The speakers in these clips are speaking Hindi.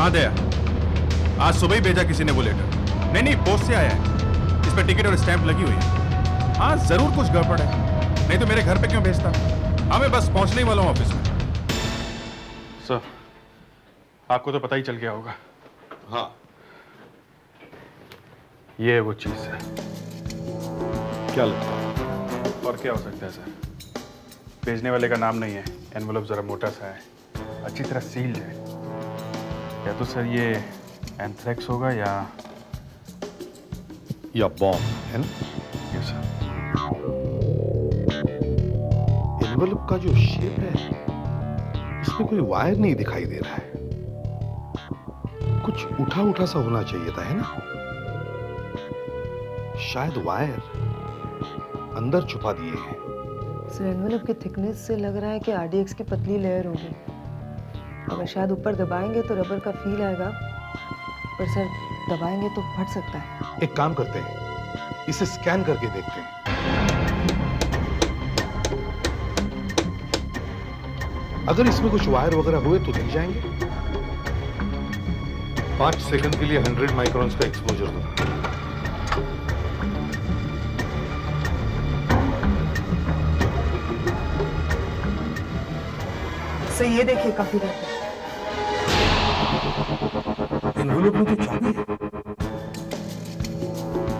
हाँ दया, आज सुबह ही भेजा किसी ने वो लेटर। नहीं नहीं, पोस्ट से आया है, इस पर टिकट और स्टैंप लगी हुई है। हाँ जरूर कुछ गड़बड़ है, नहीं तो मेरे घर पे क्यों भेजता। हाँ मैं बस पहुंचने ही वाला हूँ ऑफिस में। सर, आपको तो पता ही चल गया होगा। हाँ, ये वो चीज है। क्या लगता है? और क्या हो सकता है सर? भेजने वाले का नाम नहीं है, एनवलप जरा मोटा सा है, अच्छी तरह सील्ड है। या तो सर ये एंथ्रेक्स होगा या बॉम्ब है ना? ये सर। एनवेलप का जो शेप है, इसमें कोई वायर नहीं दिखाई दे रहा है। कुछ उठा उठा सा होना चाहिए था, है ना? शायद वायर अंदर छुपा दिए हैं। सर एनवेलप की थिकनेस से लग रहा है कि आरडीएक्स की पतली लेयर होगी। अगर शायद ऊपर दबाएंगे तो रबर का फील आएगा, पर सर दबाएंगे तो फट सकता है। एक काम करते हैं, इसे स्कैन करके देखते हैं। अगर इसमें कुछ वायर वगैरह हुए तो दिख जाएंगे। 5 सेकंड के लिए 100 माइक्रोन्स का एक्सपोजर दो। सर ये देखिए, काफी रहता है। एनवेलप में तो चाबी है।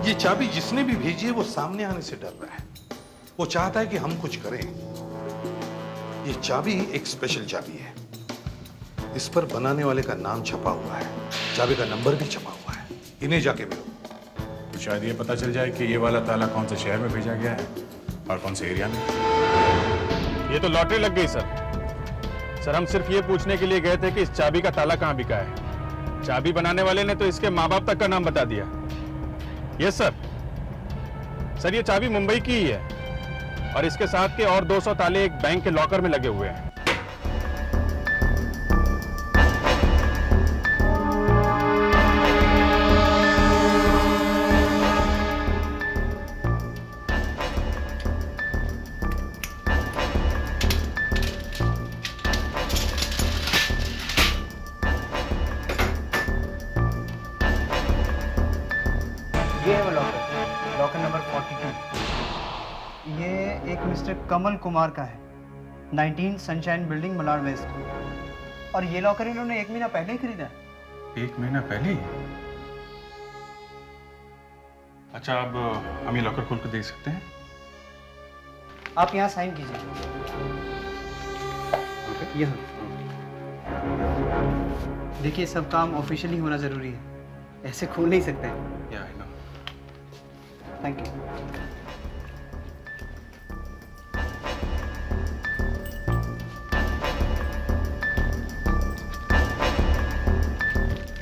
ये चाबी जिसने भी भेजी है वो सामने आने से डर रहा है। वो चाहता है कि हम कुछ करें। ये चाबी एक स्पेशल चाबी है। इस पर बनाने वाले का नाम छपा हुआ है, चाबी का नंबर भी छपा हुआ है। इन्हें जाके मिलो। तो शायद ये पता चल जाए कि ये वाला ताला कौन से शहर में भेजा गया है और कौन से एरिया में। ये तो लॉटरी लग गई सर। सर हम सिर्फ ये पूछने के लिए गए थे कि इस चाबी का ताला कहाँ बिका है। चाबी बनाने वाले ने तो इसके माँ बाप तक का नाम बता दिया। Yes sir. सर ये चाबी मुंबई की ही है और इसके साथ के और 200 ताले एक बैंक के लॉकर में लगे हुए हैं। ये है वो लॉकर, लॉकर नंबर 42। ये एक मिस्टर कमल कुमार का है, 19 सनशाइन बिल्डिंग, मलाड वेस्ट। और ये लॉकर इन्होंने 1 महीना पहले ही खरीदा है। 1 महीना पहले ही? अच्छा, अब हम ये लॉकर खोल कर देख सकते हैं? आप यहाँ साइन कीजिए। यहाँ देखिए, सब काम ऑफिशियली होना जरूरी है, ऐसे खोल नहीं सकते हैं। या आई नो। Thank you.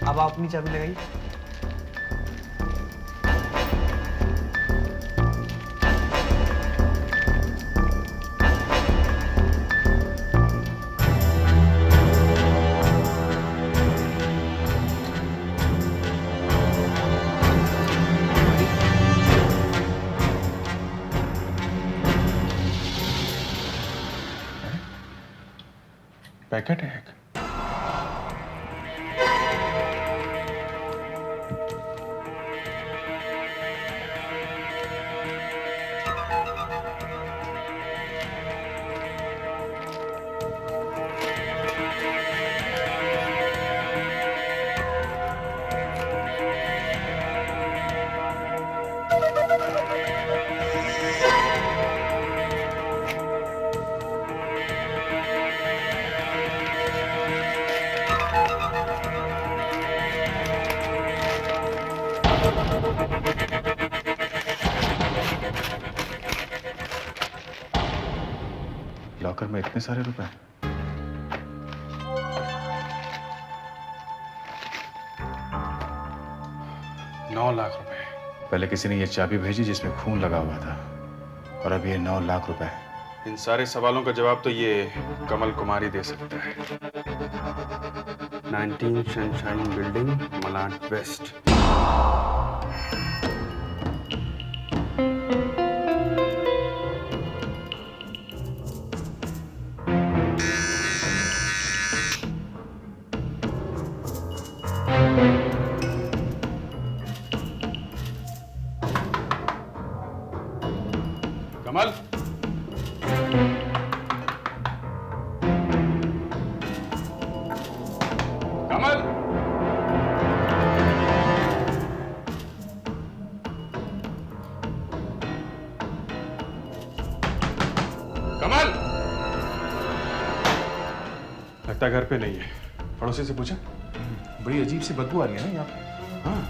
अब आप अपनी चाबी लगाइए। पैकेट है एक। लॉकर में इतने सारे रुपए? ₹9 लाख। पहले किसी ने ये चाबी भेजी जिसमें खून लगा हुआ था और अब ये 9 लाख रुपए। इन सारे सवालों का जवाब तो ये कमल कुमार ही दे सकता है। 19 सनशाइन बिल्डिंग, मलाड वेस्ट। कमल, कमल, कमल। लगता है घर पे नहीं है। पड़ोसी से पूछा? बड़ी अजीब सी बदबू आ रही है ना यहाँ पे। हाँ।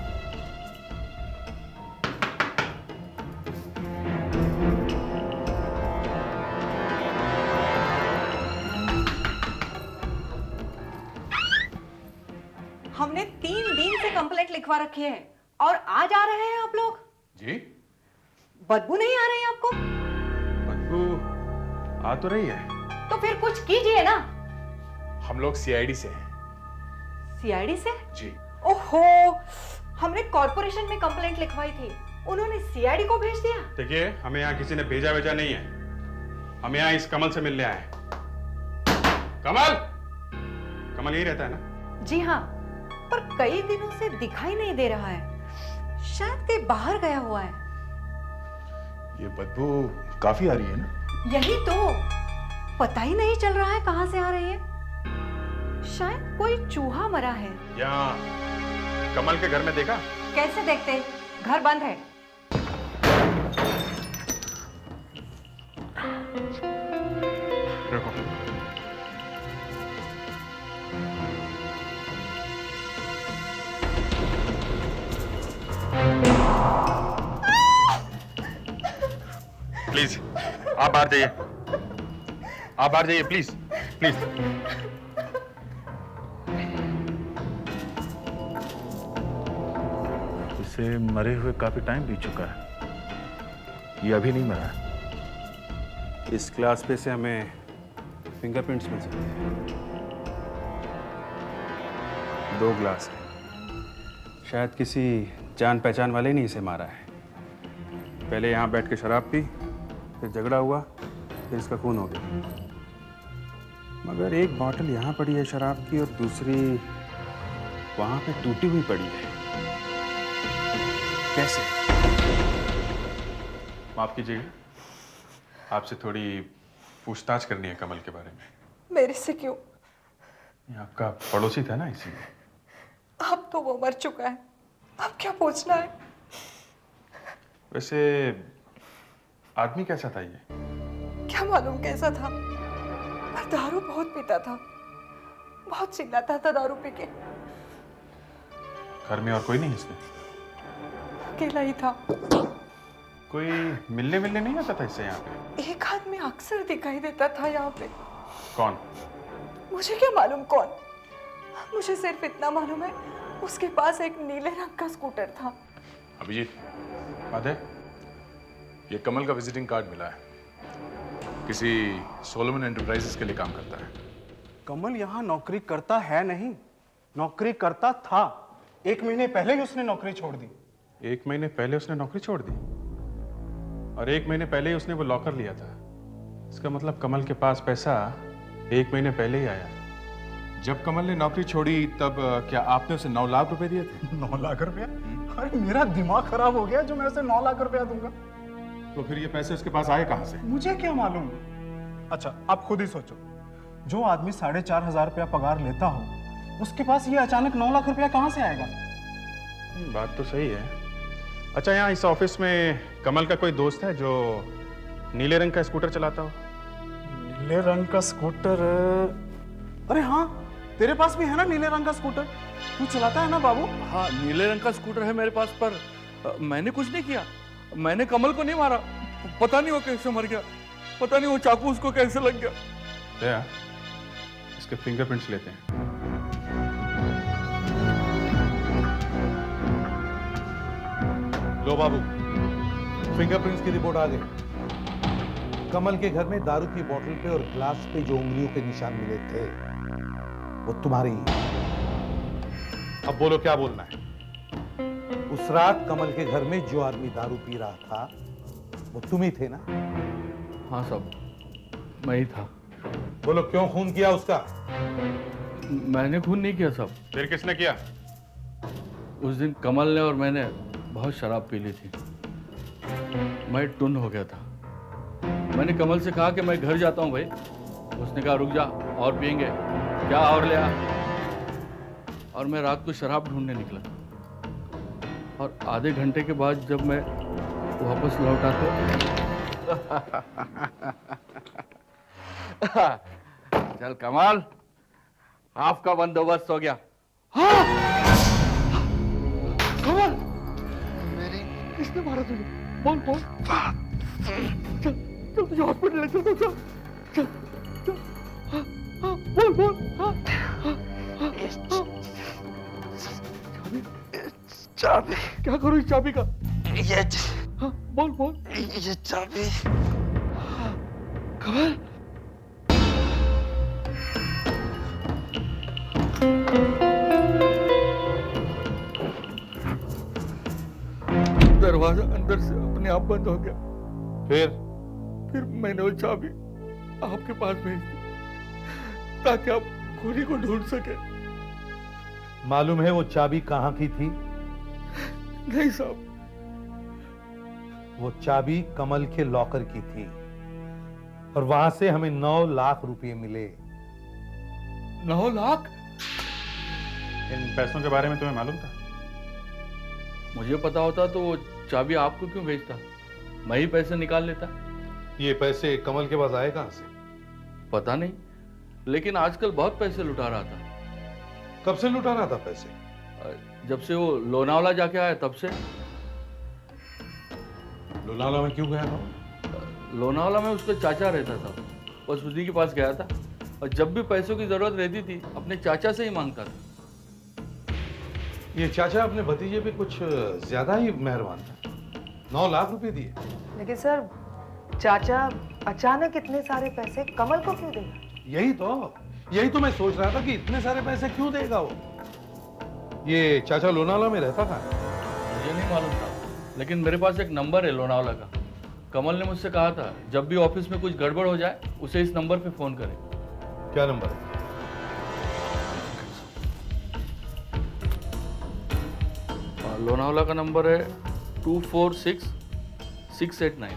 हमने 3 दिन से कंप्लेंट लिखवा रखी है और आज आ रहे हैं आप लोग। जी? बदबू नहीं आ रही है आपको? बदबू आ तो रही है। तो फिर कुछ कीजिए ना। हम लोग सीआईडी से हैं। सीआईडी से? जी। ओहो, हमने कॉर्पोरेशन में कंप्लेंट लिखवाई थी, उन्होंने सीआईडी को भेज दिया। देखिए, हमें यहाँ किसी ने भेजा नहीं है। हम यहाँ इस कमल से मिलने आए हैं। कमल, कमल यही रहता है ना? जी हाँ, पर कई दिनों से दिखाई नहीं दे रहा है, शायद कहीं बाहर गया हुआ है। ये बदबू काफी आ रही है ना? यही तो, पता ही नहीं चल रहा है कहां से आ रही है। शायद कोई चूहा मरा है। यहाँ कमल के घर में देखा? कैसे देखते, घर बंद है। देखो, प्लीज आप बाहर जाइए। आप बाहर जाइए प्लीज, प्लीज। इसे मरे हुए काफी टाइम बीत चुका है, ये अभी नहीं मरा है। इस क्लास पे से हमें फिंगरप्रिंट्स मिल सकते हैं। 2 ग्लास है, शायद किसी जान पहचान वाले ने इसे मारा है। पहले यहाँ बैठ के शराब पी, फिर झगड़ा हुआ, फिर इसका खून हो गया। मगर एक बॉटल यहाँ पड़ी है शराब की और दूसरी वहाँ पे टूटी हुई पड़ी है। कैसे? माफ कीजिएगा, आपसे थोड़ी पूछताछ करनी है कमल के बारे में। मेरे से क्यों? ये आपका पड़ोसी था ना, इसीलिए। अब तो वो मर चुका है, अब क्या पूछना है? वैसे आदमी कैसा था ये? क्या मालूम कैसा था, पर दारू बहुत पीता था, बहुत चिल्लाता था दारू पी के। घर में और कोई नहीं इसमें? अकेला ही था। कोई मिलने नहीं आता था इससे यहाँ पे? एक आदमी अक्सर दिखाई देता था यहाँ पे। कौन? मुझे क्या मालूम कौन, मुझे सिर्फ इतना मालूम है उसके पास एक नीले रंग का स्कूटर था। अभिजीत, बात है, ये कमल का विजिटिंग कार्ड मिला है, किसी सोलोमन एंटरप्राइजेस के लिए काम करता है। कमल यहाँ नौकरी करता है नहीं, नौकरी करता था। 1 महीने पहले ही उसने नौकरी छोड़ दी। 1 महीने पहले उसने नौकरी छोड़ दी और 1 महीने पहले ही उसने वो लॉकर लिया था। इसका मतलब कमल के पास पैसा 1 महीने पहले ही आया। जब कमल ने नौकरी छोड़ी तब क्या आपने उसे 9 लाख रुपए दिए थे? 9 लाख रुपया? अरे मेरा दिमाग खराब हो गया जो मैं उसे 9 लाख रुपया दूंगा। तो फिर ये पैसे उसके पास आए कहां से? मुझे क्या मालूम। अच्छा आप खुद ही सोचो, जो आदमी 4,500 रुपया पगार लेता हो, उसके पास ये अचानक 9 लाख रुपया कहां से आएगा? बात तो सही है। अच्छा, यहाँ इस ऑफिस में कमल का कोई दोस्त है जो नीले रंग का स्कूटर चलाता हो? नीले रंग का स्कूटर? अरे हाँ, तेरे पास भी है ना नीले रंग का स्कूटर? तू चलाता है ना बाबू? हाँ, नीले रंग का स्कूटर है मेरे पास, पर मैंने कुछ नहीं किया। मैंने कमल को नहीं मारा। पता नहीं वो कैसे मर गया, पता नहीं वो चाकू उसको कैसे लग गया। दया, इसके फिंगरप्रिंट्स लेते हैं। लो बाबू, फिंगरप्रिंट्स की रिपोर्ट आ गई। कमल के घर में दारू की बोतल पे और ग्लास पे जो उंगलियों के निशान मिले थे वो तुम्हारी। अब बोलो क्या बोलना है? उस रात कमल के घर में जो आदमी दारू पी रहा था वो तुम ही थे ना? हाँ साहब, मैं ही था। बोलो क्यों खून किया उसका? मैंने खून नहीं किया साहब। फिर किसने किया? उस दिन कमल ने और मैंने बहुत शराब पी ली थी। मैं टुन हो गया था। मैंने कमल से कहा कि मैं घर जाता हूँ भाई। उसने कहा रुक जा और पियेंगे, क्या और ले आ। और मैं रात को शराब ढूंढने निकला और आधे घंटे के बाद जब मैं वापस लौटा तो चल कमाल, आपका बंदोबस्त हो गया। हाँ! कमाल, किसने मारा तुझे? बोल बोल। चल चल तुझे हॉस्पिटल ले चलता, चल चल चल। हाँ, हाँ, बोल बोल। हाँ, हाँ, हाँ, हाँ। चाबी क्या करूँ इस चाबी का? ये हाँ, बोल बोल। ये चाबी कमाल, दरवाजा अंदर से अपने आप बंद हो गया। फिर मैंने वो चाबी आपके पास भेज दी ताकि आप खूनी को ढूंढ सके। मालूम है वो चाबी कहां की थी? नहीं साहब। वो चाबी कमल के लॉकर की थी और वहां से हमें 9 लाख रुपए मिले। 9 लाख? इन पैसों के बारे में तुम्हें मालूम था? मुझे पता होता तो वो चाबी आपको क्यों भेजता? मैं ही पैसे निकाल लेता। ये पैसे कमल के पास आए कहां से? पता नहीं, लेकिन आजकल बहुत पैसे लुटा रहा था। कब से लुटा रहा था पैसे? जब से वो लोनावला जाके आया तब से। लोनावला में क्यों गया था? लोनावला में उसका चाचा रहता था, बस उसी के पास गया था और जब भी पैसों की जरूरत रहती थी अपने चाचा से ही मांगता था। ये चाचा अपने भतीजे पे कुछ ज्यादा ही मेहरबान था। 9 लाख रुपए दिए। लेकिन सर, चाचा अचानक इतने सारे पैसे कमल को क्यों देगा? यही तो मैं सोच रहा था कि इतने सारे पैसे क्यों देगा वो। ये चाचा लोनावला में रहता था? मुझे नहीं मालूम था, लेकिन मेरे पास एक नंबर है लोनावला का। कमल ने मुझसे कहा था जब भी ऑफिस में कुछ गड़बड़ हो जाए उसे इस नंबर पे फोन करे। क्या नंबर है? लोनावला का नंबर है 246689।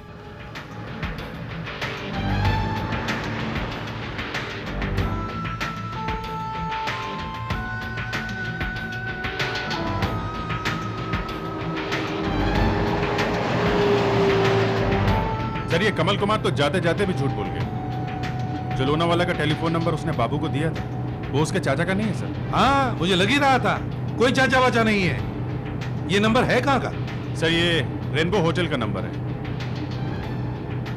सर ये कमल कुमार तो जाते जाते भी झूठ बोल गया। जो लोनावाला का टेलीफोन नंबर उसने बाबू को दिया था वो उसके चाचा का नहीं है सर। हाँ, मुझे लग ही रहा था। कोई चाचा वाचा नहीं है। ये नंबर है कहाँ का? सर ये रेनबो होटल का नंबर है।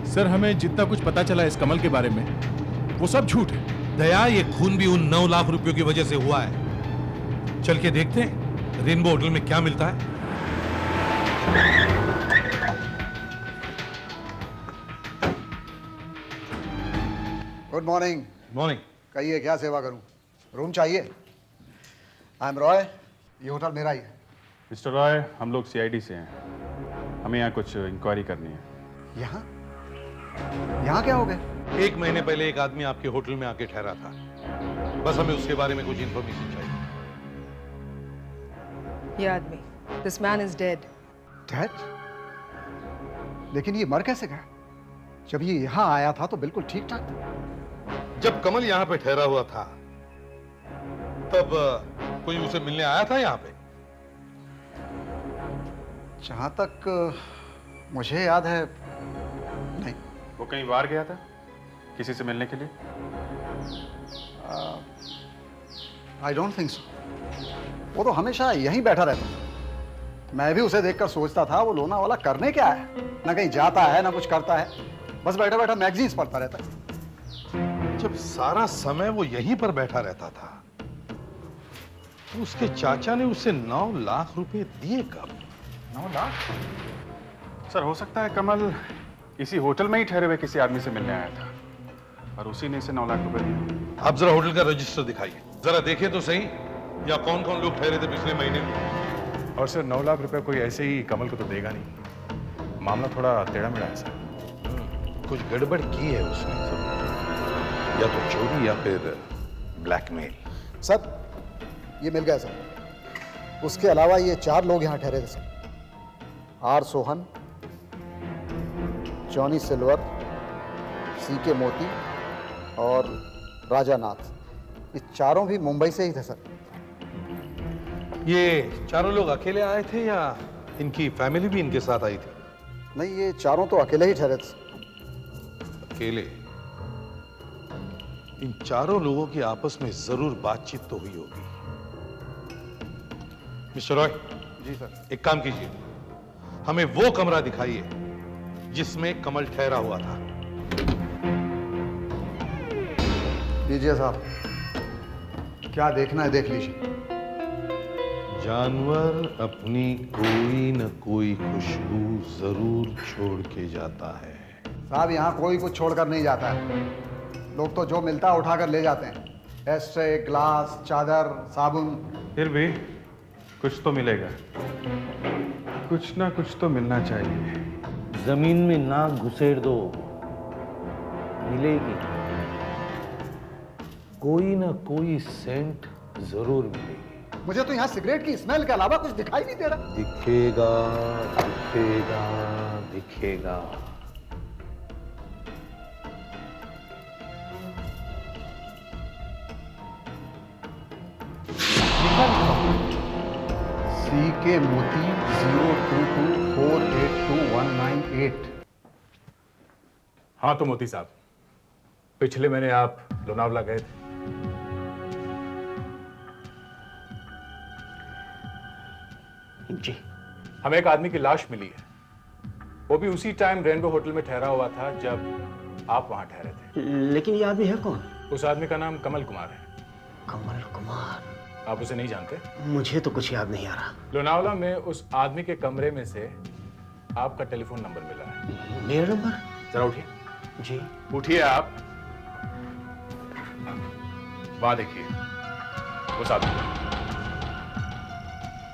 सर हमें जितना कुछ पता चला इस कमल के बारे में वो सब झूठ है। दया, ये खून भी उन 9 लाख रुपयों की वजह से हुआ है। चल के देखते हैं रेनबो होटल में क्या मिलता है। Good morning. मॉर्निंग। कहिए क्या सेवा करूं? रूम चाहिए? आई एम रॉय, ये होटल मेरा ही है। मिस्टर रॉय, हम लोग सीआईडी से हैं। हमें यहाँ कुछ इंक्वायरी करनी है। यहाँ यहाँ क्या हो गया? 1 महीने पहले एक आदमी आपके होटल में आके ठहरा था। बस हमें उसके बारे में कुछ इंफॉर्मेशन चाहिए। ये आदमी, this man is dead. Dead? लेकिन ये मर कैसे गया? जब ये यहाँ आया था तो बिल्कुल ठीक ठाक था। जब कमल यहाँ पे ठहरा हुआ था तब कोई उसे मिलने आया था यहाँ पे? जहां तक मुझे याद है नहीं। वो कहीं बाहर गया था किसी से मिलने के लिए? I don't think so. वो तो हमेशा यहीं बैठा रहता था। मैं भी उसे देखकर सोचता था वो लोनावाला करने क्या है। ना कहीं जाता है ना कुछ करता है, बस बैठा बैठा मैगजीन्स पढ़ता रहता है। जब सारा समय वो यहीं पर बैठा रहता था तो उसके चाचा ने उसे 9 लाख रुपए दिए कब? 9 लाख? सर हो सकता है कमल इसी होटल में ही ठहरे हुए किसी आदमी से मिलने आया था और उसी ने इसे 9 लाख रुपए दिए। आप जरा होटल का रजिस्टर दिखाइए, जरा देखिए तो सही या कौन कौन लोग ठहरे थे पिछले महीने में। और सर 9 लाख रुपए कोई ऐसे ही कमल को तो देगा नहीं। मामला थोड़ा टेढ़ा मेढ़ा है सर। कुछ गड़बड़ की है उसने, या तो चोरी या फिर ब्लैकमेल। सर ये मिल गया सर। उसके अलावा ये 4 लोग यहाँ ठहरे थे sir. R Sohan, Johnny Silver, CK Moti और राजानाथ, ये चारों भी मुंबई से ही थे सर। ये चारों लोग अकेले आए थे या इनकी फैमिली भी इनके साथ आई थी? नहीं, ये चारों तो अकेले ही ठहरे थे। अकेले? इन चारों लोगों की आपस में जरूर बातचीत तो हुई होगी। मिस्टर रॉय। जी सर। एक काम कीजिए, हमें वो कमरा दिखाइए जिसमें कमल ठहरा हुआ था। लीजिए साहब, क्या देखना है देख लीजिए। जानवर अपनी कोई न कोई खुशबू जरूर छोड़ के जाता है। साहब, यहाँ कोई कुछ छोड़कर नहीं जाता है। लोग तो जो मिलता है उठाकर ले जाते हैं। एस्ट्रे, ग्लास, चादर, साबुन। फिर भी कुछ तो मिलेगा, कुछ ना कुछ तो मिलना चाहिए। जमीन में नाक घुसेड़ दो, मिलेगी। कोई ना कोई सेंट जरूर मिलेगी। मुझे तो यहाँ सिगरेट की स्मेल के अलावा कुछ दिखाई नहीं दे रहा। दिखेगा, दिखेगा, दिखेगा। सीके मोती 022482198। हाँ तो मोती साहब, पिछले महीने आप लोनावला गए थे। जी। हमें एक आदमी की लाश मिली है, वो भी उसी टाइम रेनबो होटल में ठहरा हुआ था जब आप वहां ठहरे थे। लेकिन ये आदमी है कौन? उस आदमी का नाम कमल कुमार है। कमल कुमार? आप उसे नहीं जानते? मुझे तो कुछ याद नहीं आ रहा। लोनावला में उस आदमी के कमरे में से आपका टेलीफोन नंबर मिला है। मेरा नंबर? जरा उठिए। जी। उठिए आप। वहां देखिए उस आदमी को।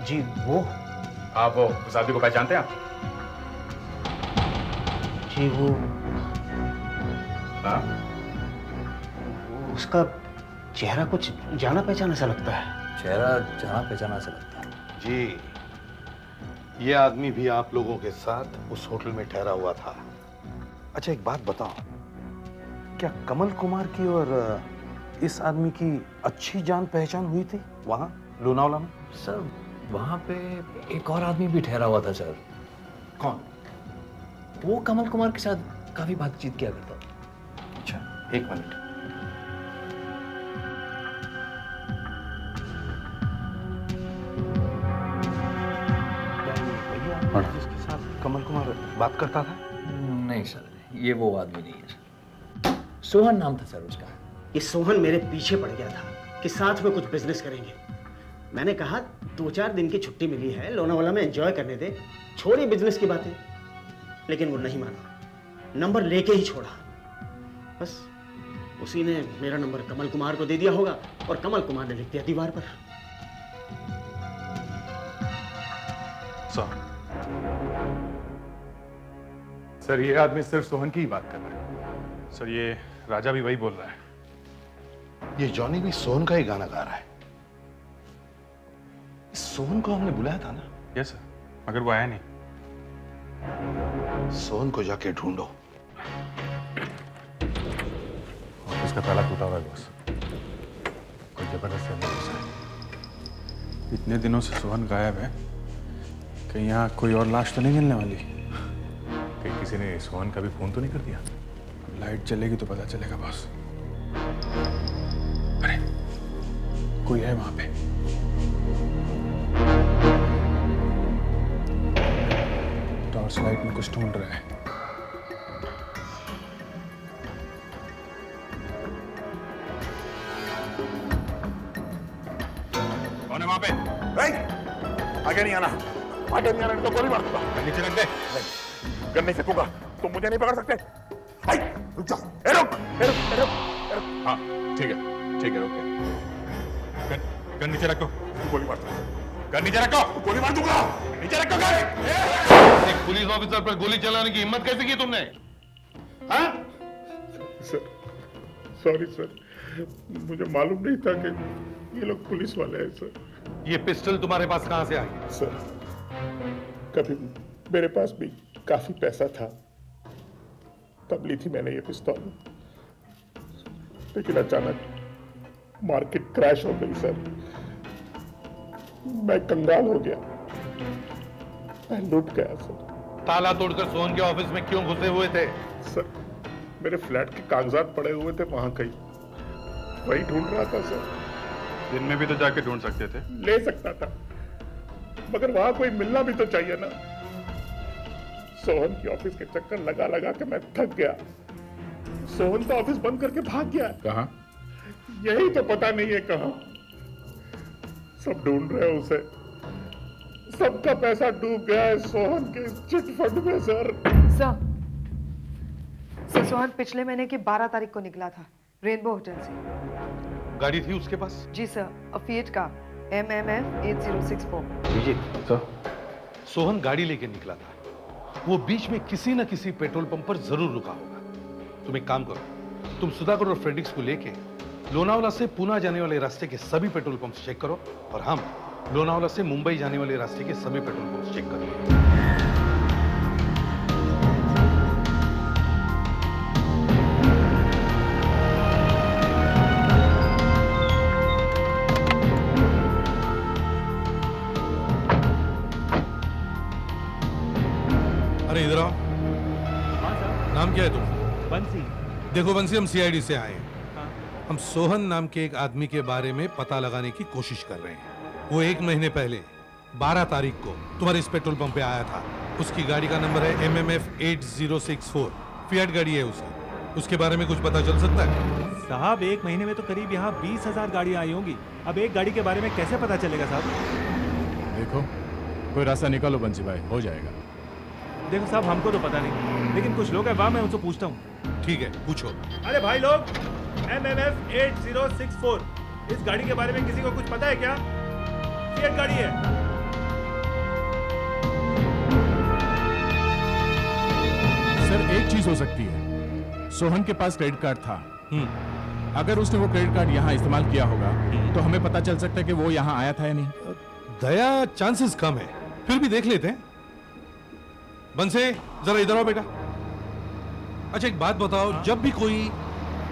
जी वो? आप वो उस आदमी को पहचानते हैं आप? जी वो। हाँ? उसका चेहरा कुछ जाना पहचाना सा लगता है। चेहरा जाना पहचाना सा लगता है। जी, ये आदमी भी आप लोगों के साथ उस होटल में ठहरा हुआ था। अच्छा एक बात बताओ, क्या कमल कुमार की और इस आदमी की अच्छी जान पहचान हुई थी वहां लोनावला में? सर वहां पे एक और आदमी भी ठहरा हुआ था सर। कौन? वो कमल कुमार के साथ काफी बातचीत किया करता था। अच्छा एक मिनट। जिसके साथ कमल कुमार बात करता था? नहीं सर, ये वो आदमी नहीं है सर। सोहन नाम था सर उसका। ये सोहन मेरे पीछे पड़ गया था कि साथ में कुछ बिजनेस करेंगे। मैंने कहा 2-4 दिन की छुट्टी मिली है, लोनावाला में एंजॉय करने दे, छोड़ी बिजनेस की बातें। लेकिन वो नहीं माना, नंबर लेके ही छोड़ा। बस उसी ने मेरा नंबर कमल कुमार को दे दिया होगा और कमल कुमार ने लिख दिया दीवार पर। सर ये आदमी सिर्फ सोहन की ही बात कर रहा है। सर ये राजा भी वही बोल रहा है। ये जॉनी भी सोहन का ही गाना गा रहा है। इस सोहन को हमने बुलाया था ना? यस सर, मगर वो आया नहीं। सोहन को जाके ढूंढो। ऑफिस का ताला टूटा हुआ है बॉस, कोई जबरदस्त अंदर घुसा है। इतने दिनों से सोहन गायब है, कहीं यहाँ कोई और लाश तो नहीं मिलने वाली? कहीं किसी ने सोहन का भी फोन तो नहीं कर दिया? लाइट चलेगी तो पता चलेगा बॉस। अरे कोई है वहां पे। टॉर्च लाइट में कुछ ढूंढ रहा है। कौन है वहां पे? आगे नहीं आना, आगे नहीं आना तो गोली मार दूंगा। नीचे रख दे, गन नहीं फेंकूंगा, तुम मुझे नहीं पकड़ सकते। रुक जाओ, रुक। हाँ ठीक है, रोक गया। गन नीचे रखो, गोली मार दूंगा। गन नीचे रखो, गोली मार दूंगा। नीचे रखो गन। एक पुलिस ऑफिसर पर गोली चलाने की हिम्मत कैसे की तुमने? हाँ? सर सॉरी सर, मुझे मालूम नहीं था कि ये लोग पुलिस वाले हैं सर। ये पिस्टल तुम्हारे पास कहां से आई? सर कभी मेरे पास भी काफी पैसा था, तब ली थी मैंने ये पिस्तौल, लेकिन अचानक मार्केट क्रैश हो गई सर। मैं कंगाल हो गया, मैं लूट गया सर। ताला तोड़कर सोहन के ऑफिस में क्यों घुसे हुए थे? सर मेरे फ्लैट के कागजात पड़े हुए थे वहां कहीं, वही ढूंढ रहा था सर। दिन में भी तो जाके ढूंढ सकते थे। ले सकता था, मगर वहां कोई मिलना भी तो चाहिए ना। सोहन की ऑफिस के चक्कर लगा लगा के मैं थक गया। सोहन तो ऑफिस बंद करके भाग गया। कहाँ? यही तो पता नहीं है कहाँ। सब ढूंढ रहे हैं उसे। सबका पैसा डूब गया है सोहन के चिट फंड में सर। सर सोहन पिछले महीने की 12 तारीख को निकला था रेनबो होटल से। गाड़ी थी उसके पास? जी सर, फिएट का MMF 8064। जी सर। सोहन गाड़ी लेके निकला था, वो बीच में किसी न किसी पेट्रोल पंप पर जरूर रुका होगा। तुम एक काम करो, तुम सुधाकर और फ्रेडिक्स को लेके लोनावाला से पुणे जाने वाले रास्ते के सभी पेट्रोल पंप चेक करो, और हम लोनावाला से मुंबई जाने वाले रास्ते के सभी पेट्रोल पंप चेक करेंगे। अरे इधर आओ। नाम क्या है तुम? बंसी। देखो बंसी, हम CID से आए हैं। हम सोहन नाम के एक आदमी के बारे में पता लगाने की कोशिश कर रहे हैं। वो 1 महीने पहले 12 तारीख को तुम्हारे इस पेट्रोल पंप पे आया था। उसकी गाड़ी का नंबर है MMF 8064, फिएट गाड़ी है उसके बारे में कुछ पता चल सकता है? साहब 1 महीने में तो करीब यहाँ 20,000 गाड़ियाँ आई होंगी। अब एक गाड़ी के बारे में कैसे पता चलेगा साहब? देखो कोई रास्ता निकालो बंसी भाई, हो जाएगा। देखो साहब हमको तो पता नहीं, लेकिन कुछ लोग हैं वहाँ, मैं उनसे पूछता हूँ। ठीक है, पूछो। अरे भाई लोग, MMF 8064 इस गाड़ी के बारे में किसी को कुछ पता है क्या? फिएट गाड़ी है। सर एक चीज हो सकती है, सोहन के पास क्रेडिट कार्ड था। अगर उसने वो क्रेडिट कार्ड यहाँ इस्तेमाल किया होगा तो हमें पता चल सकता है कि वो यहाँ आया था या नहीं। दया, चांसेस कम है, फिर भी देख लेते हैं। बंसे जरा इधर आओ बेटा। अच्छा एक बात बताओ, जब भी कोई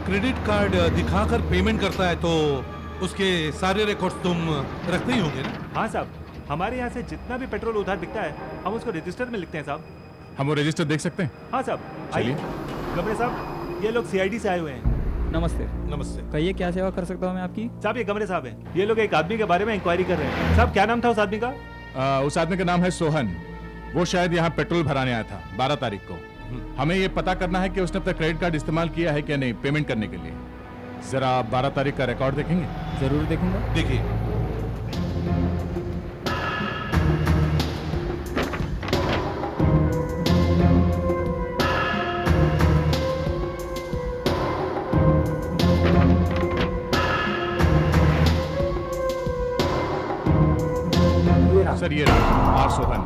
क्रेडिट कार्ड दिखाकर पेमेंट करता है तो उसके सारे रिकॉर्ड्स तुम रखते ही होंगे ना? हाँ साहब, हमारे यहाँ से जितना भी पेट्रोल उधार बिकता है हम उसको रजिस्टर में लिखते हैं साहब। हम वो रजिस्टर देख सकते हैं? हाँ साहब। चलिए। गमरे साहब, ये लोग CID से आए हुए हैं। नमस्ते। नमस्ते। कहिए क्या सेवा कर सकता हूँ मैं आपकी? साहब ये गमरे साहब हैं। ये लोग एक आदमी के बारे में इंक्वायरी कर रहे हैं। साहब क्या नाम था उस आदमी का? उस आदमी का नाम है सोहन। वो शायद यहाँ पेट्रोल भराने आया था 12 तारीख को। हमें ये पता करना है कि उसने अपना क्रेडिट कार्ड इस्तेमाल किया है क्या नहीं पेमेंट करने के लिए। जरा आप 12 तारीख का रिकॉर्ड देखेंगे? जरूर देखूंगा। देखिए। सर ये रहा R Sohan,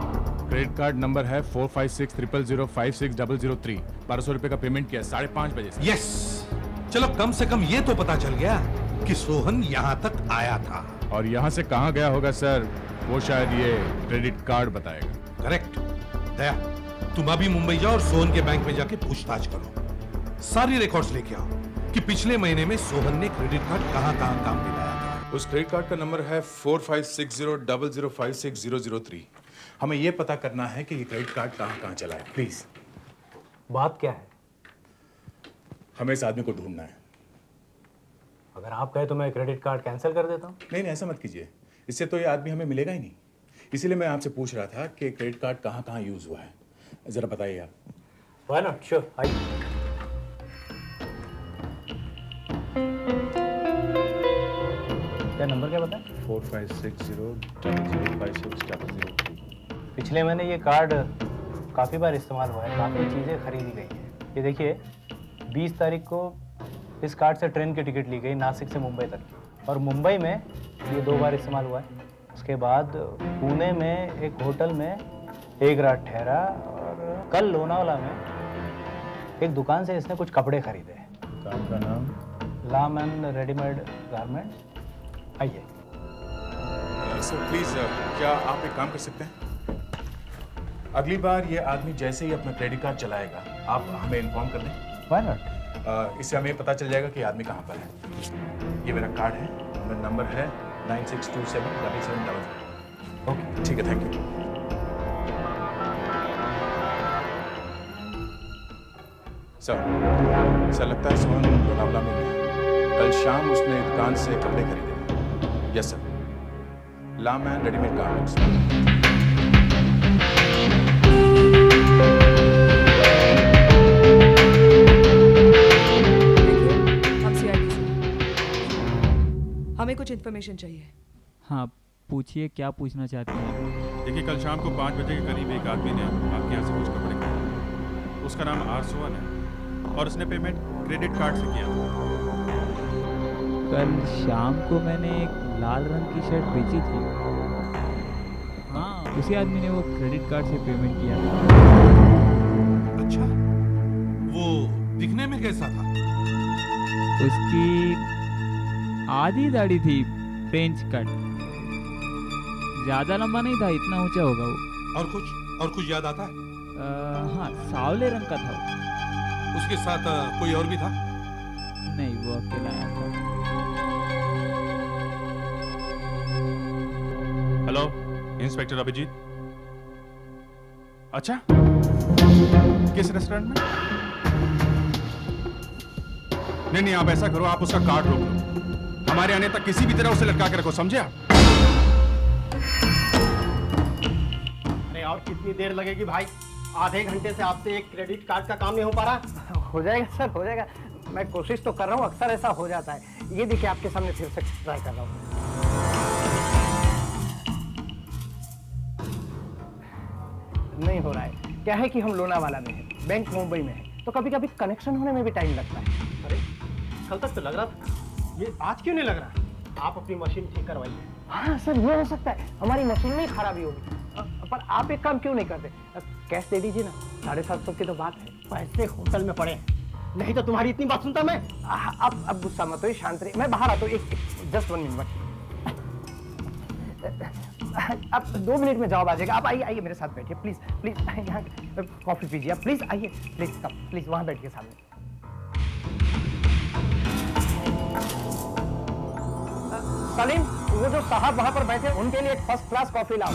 credit card number है 4560056003। 1200 रुपए का पेमेंट किया 5:30 बजे से। यस, चलो कम से कम ये तो पता चल गया कि सोहन यहाँ तक आया था। और यहाँ से कहाँ गया होगा सर, वो शायद ये क्रेडिट कार्ड बताएगा। करेक्ट। दया, तुम अभी मुंबई जाओ और सोहन के बैंक में जाके पूछताछ करो। सारी रिकॉर्ड्स लेके आओ कि पिछले महीने में सोहन ने क्रेडिट कार्ड कहाँ कहाँ काम में लाया था। उस क्रेडिट कार्ड का नंबर है 456000566003। हमें ये पता करना है कि ये क्रेडिट कार्ड कहाँ कहाँ चला है। प्लीज। बात क्या है? हमें इस आदमी को ढूंढना है। अगर आप कहे तो मैं क्रेडिट कार्ड कैंसिल कर देता हूँ। नहीं ऐसा मत कीजिए, इससे तो ये आदमी हमें मिलेगा ही नहीं। इसीलिए मैं आपसे पूछ रहा था कि क्रेडिट कार्ड कहाँ कहाँ यूज हुआ है, जरा बताइए आप। Why not? Sure, आइए। क्या नंबर क्या बताएं? 456000566003। पिछले महीने ये कार्ड काफ़ी बार इस्तेमाल हुआ है, काफ़ी चीज़ें खरीदी गई हैं। ये देखिए 20 तारीख को इस कार्ड से ट्रेन की टिकट ली गई नासिक से मुंबई तक, और मुंबई में ये 2 बार इस्तेमाल हुआ है। उसके बाद पुणे में एक होटल में 1 रात ठहरा, और कल लोनावाला में एक दुकान से इसने कुछ कपड़े खरीदे। दुकान का नाम? लाम एंड रेडीमेड गारमेंट्स। आइए। सर प्लीज, क्या आप एक काम कर सकते हैं? अगली बार ये आदमी जैसे ही अपना क्रेडिट कार्ड चलाएगा आप हमें इन्फॉर्म कर दें। Why not? इससे हमें पता चल जाएगा कि आदमी कहाँ पर है। ये मेरा कार्ड है, मेरा नंबर है 96277700। ओके ठीक है, थैंक यू। सर लगता है सोहन लोनावला में है। कल शाम उसने दुकान से कपड़े खरीदे। यस सर, ला मैन रेडीमेड गारमेंट्स। हम CID से हमें कुछ इन्फॉर्मेशन चाहिए। हाँ पूछिए, क्या पूछना चाहते हैं आप? देखिए, कल शाम को 5 बजे के करीब एक आदमी ने आपके यहाँ से कुछ कपड़े खरीदे। उसका नाम आर सोहन है और उसने पेमेंट क्रेडिट कार्ड से किया था। कल शाम को मैंने एक लाल रंग की शर्ट बेची थी। हाँ, उसी आदमी ने वो क्रेडिट कार्ड से पेमेंट किया था। अच्छा, वो दिखने में कैसा था? उसकी आधी दाढ़ी थी, फ्रेंच कट, ज्यादा लंबा नहीं था, इतना ऊंचा होगा वो। और कुछ याद आता है? हाँ, सांवले रंग का था। उसके साथ कोई और भी था? नहीं, वो अकेला आया था। Hello, inspector Abhijeet. अच्छा, किस रेस्टोरेंट में? नहीं, आप ऐसा करो, आप उसका कार्ड रोक लो। हमारे आने तक किसी भी तरह उसे लटका के रखो, समझे आप? अरे और कितनी देर लगेगी भाई? आधे घंटे से आपसे एक क्रेडिट कार्ड का काम नहीं हो पा रहा। हो जाएगा सर, हो जाएगा। मैं कोशिश तो कर रहा हूँ, अक्सर ऐसा हो जाता है। ये देखिए आपके सामने फिर से ट्राई कर रहा हूँ। नहीं हो रहा है। क्या है कि हम लोनावाला में हैं, बैंक मुंबई में है, तो कभी कभी कनेक्शन होने में भी टाइम लगता है। अरे कल तक तो लग रहा था, ये आज क्यों नहीं लग रहा? आप अपनी मशीन ठीक करवाइए। हाँ सर, ये हो सकता है हमारी मशीन में ही खराबी होगी। पर आप एक काम क्यों नहीं करते, कैश दे दीजिए ना। 750 की तो बात है। पैसे होटल में पड़े हैं, नहीं तो तुम्हारी इतनी बात सुनता मैं। अब गुस्सा मत होइए, शांत रहिए। मैं बाहर आता हूँ, जस्ट 1 मिनट। आप 2 मिनट में जवाब आ जाएगा। आप आइए मेरे साथ बैठिए प्लीज प्लीज। यहाँ कॉफी पीजिए आप, प्लीज आइए, प्लीज कम, प्लीज वहाँ बैठिए सामने। सलीम, वो जो साहब वहाँ पर बैठे उनके लिए एक फर्स्ट क्लास कॉफी लाओ।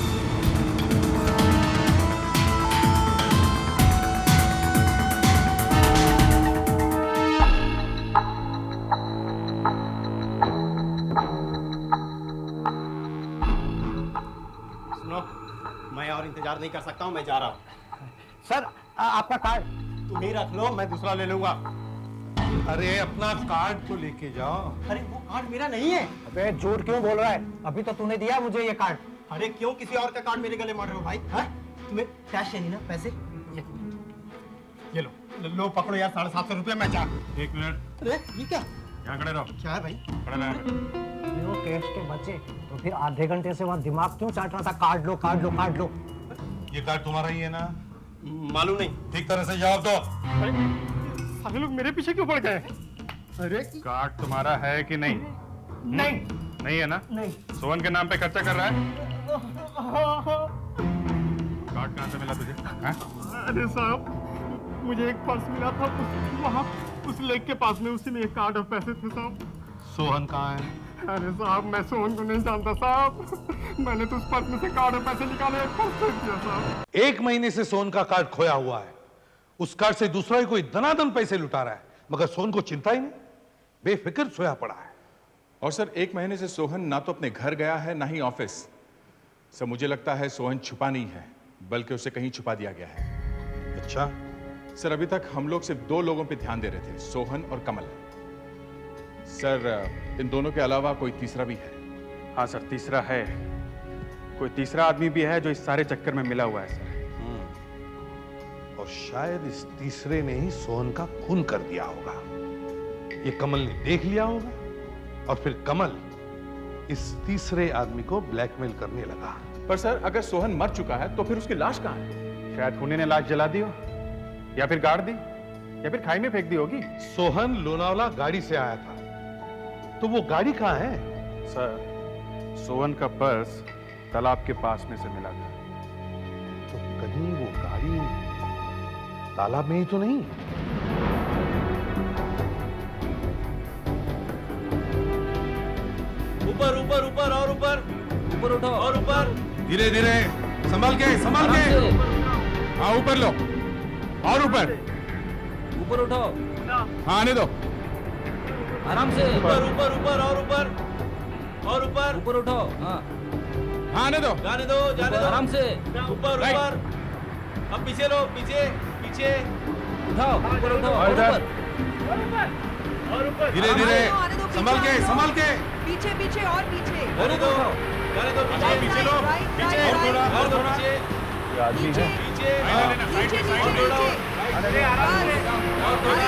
सुनो, मैं और इंतजार नहीं कर सकता हूँ, मैं जा रहा हूँ। सर आपका कार्ड तुम ही रख लो, मैं दूसरा ले लूंगा। अरे अपना कार्ड तो लेके जाओ। अरे वो कार्ड मेरा नहीं है। अबे झूठ क्यों बोल रहा है? अभी तो तूने दिया मुझे ये कार्ड। अरे क्यों किसी और का कार्ड मेरे गले मार रहे हो भाई? हाँ? तुम्हें कैश चाहिए ना, पैसे? ये लो पकड़ो यार, 750 रुपये मैं चाह। 1 मिनट। अरे ये क्या? यहाँ खड़े रहो। क्या है भाई? खड़े रहो। कैश के बचे तो फिर आधे घंटे से वहाँ दिमाग क्यों चाट रहा था? कार्ड लो कार्ड लो कार्ड लो। ये कार्ड तुम्हारा ही है ना? मालूम नहीं। ठीक तरह से जवाब दो। अरे सारे लोग मेरे पीछे क्यों पड़ गए? अरे कार्ड तुम्हारा है कि नहीं? नहीं। नहीं है ना? नहीं। सोहन के नाम पे खर्चा कर रहा है? कार्ड कहाँ से मिला तुझे? हाँ? अरे साहब, मुझे एक पर्स मिला था, वहाँ उस लेक के पास में, उसी में एक कार्ड और पैसे थे साहब। सोहन कहाँ है? अरे साहब, मैं सोहन को नहीं जानता साहब। मैंने तो उस पर्स में से कार्ड और पैसे निकाले, एक पर्स फेंक दिया साहब। 1 महीने से सोहन का कार्ड खोया हुआ है। उस कार्ड से दूसरा ही कोई दनादन पैसे लुटा रहा है, मगर सोहन को चिंता ही नहीं, बेफिक्र सोया पड़ा है। और सर 1 महीने से सोहन ना तो अपने घर गया है ना ही ऑफिस। सर मुझे लगता है सोहन छुपा नहीं है, बल्कि उसे कहीं छुपा दिया गया है। अच्छा सर, अभी तक हम लोग सिर्फ 2 लोगों पे ध्यान दे रहे थे, सोहन और कमल। सर इन दोनों के अलावा कोई तीसरा भी है? हाँ सर, तीसरा है। कोई तीसरा आदमी भी है जो इस सारे चक्कर में मिला हुआ है सर। और शायद इस तीसरे ने ही सोहन का खून कर दिया होगा। ये कमल ने देख लिया होगा और फिर कमल इस तीसरे आदमी को ब्लैकमेल करने लगा। पर सर अगर सोहन मर चुका है तो फिर उसकी लाश कहाँ है? शायद खूनी ने लाश जला दी हो, या फिर गाड़ दी, या फिर खाई में फेंक दी होगी। सोहन लोनावला गाड़ी से आया था, तो वो गाड़ी कहाँ है? सर सोहन का पर्स तालाब के पास में से मिला था। तो कहीं वो गाड़ी तालाब में ही तो नहीं? ऊपर ऊपर ऊपर और ऊपर ऊपर उठो और ऊपर। धीरे धीरे, संभाल के, संभाल के। हाँ ऊपर लो, और ऊपर ऊपर उठो। हाँ आने दो। आराम से ऊपर ऊपर ऊपर और ऊपर और ऊपर ऊपर उठो। हाँ हाँ आने दो, जाने दो आराम से ऊपर ऊपर। अब पीछे लो, पीछे पीछे उठाओ, ऊपर उठो और ऊपर और ऊपर। धीरे धीरे, संभाल के, संभाल के। पीछे पीछे और पीछे। जाने दो पीछे पीछे लो, पीछे और थोड़ा पीछे। ये आदमी है। पीछे साइड में साइड में थोड़ा और थोड़ा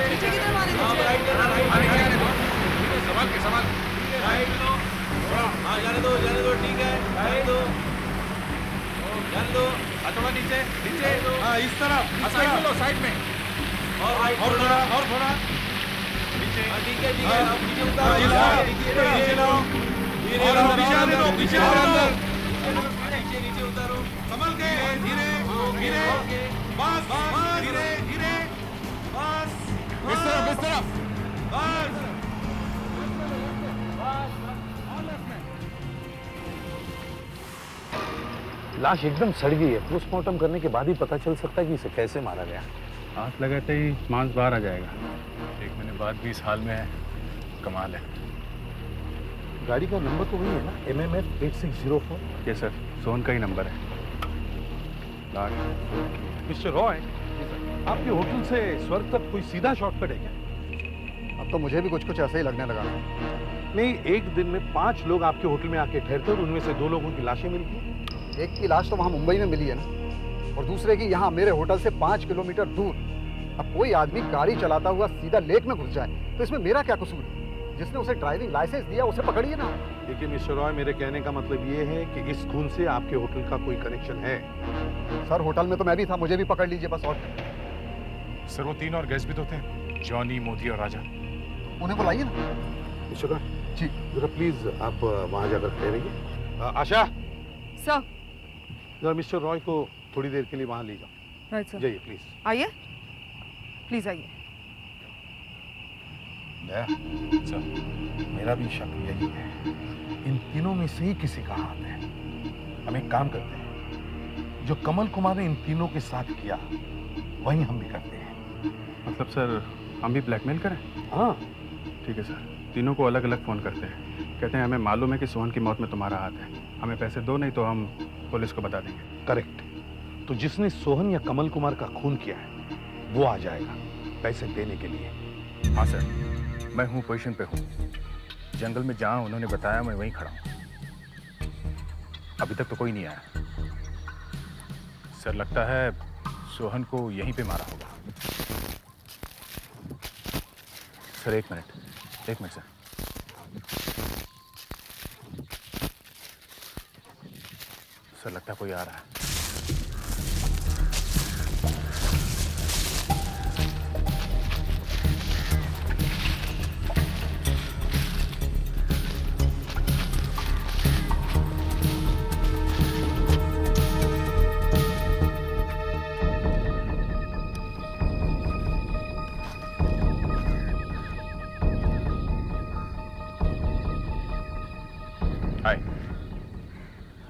पीछे की तरफ आने दो। संभाल के, संभाल। राइट लो। हाँ जाने दो ठीक है। जाने दो थोड़ा नीचे, नीचे। हाँ इस तरफ, साइड में लो, साइड में। और थोड़ा नीचे। ठीक है अब नीचे उतारो। नीचे लो, और अंदर, पीछे आने दो, पीछे और अंदर। नीचे उतारो। संभल के, धीरे धीरे, बस धीरे धीरे, बस इस तरफ बस। लाश एकदम सड़ गई है। पोस्टमार्टम करने के बाद ही पता चल सकता है कि इसे कैसे मारा गया। हाथ लगाते ही मांस बाहर आ जाएगा। 1 महीने बाद भी इस हाल में है, कमाल है। गाड़ी का नंबर तो वही है ना, MMF 8604? ये सर, सोहन का ही नंबर है। लाश मिस्टर रॉय, आपके होटल से स्वर्ग तक कोई सीधा शॉर्टकट है क्या? अब तो मुझे भी कुछ कुछ ऐसे ही लगने लगा। नहीं, एक दिन में 5 लोग आपके होटल में आके ठहरते और उनमें से 2 लोगों की लाशें मिलती हैं। एक की लाश तो वहां मुंबई में मिली है ना, और दूसरे की यहाँ मेरे होटल से 5 किलोमीटर दूर। अब कोई आदमी गाड़ी चलाता हुआ सीधा लेक में घुस जाए तो इसमें मेरा क्या कसूर है? जिसने उसे ड्राइविंग लाइसेंस दिया उसे पकड़िए ना। देखिए मिस्टर रॉय, मेरे कहने का मतलब ये है कि इस खून से आपके होटल का कोई कनेक्शन है? सर होटल में तो मैं भी था, मुझे भी पकड़ लीजिए बस। और सर वो 3 और गेस्ट भी तो थे, जॉनी, मोदी और राजा। उन्हें बुलाइए ना। मिस्टर रॉय जी, जरा प्लीज आप वहां जाकर ठहरिए। आशा सर, जरा मिस्टर रॉय को थोड़ी देर के लिए वहां ले जाओ। Right sir. जाइए प्लीज। आइए, प्लीज आइए। सर, मेरा भी शक यही है, इन तीनों में से ही किसी का हाथ है। हम एक काम करते हैं, जो कमल कुमार ने इन तीनों के साथ किया वही हम भी करते हैं। मतलब सर, हम भी ब्लैकमेल करें? हाँ ठीक है सर, तीनों को अलग अलग फ़ोन करते हैं। कहते हैं हमें मालूम है कि सोहन की मौत में तुम्हारा हाथ है, हमें पैसे दो, नहीं तो हम पुलिस को बता देंगे। करेक्ट। तो जिसने सोहन या कमल कुमार का खून किया है वो आ जाएगा पैसे देने के लिए। हाँ सर, मैं हूँ, पोजीशन पे हूँ। जंगल में जहाँ उन्होंने बताया मैं वहीं खड़ा हूँ। अभी तक तो कोई नहीं आया। सर लगता है सोहन को यहीं पे मारा होगा। सर एक मिनट सर। सर लगता है कोई आ रहा है।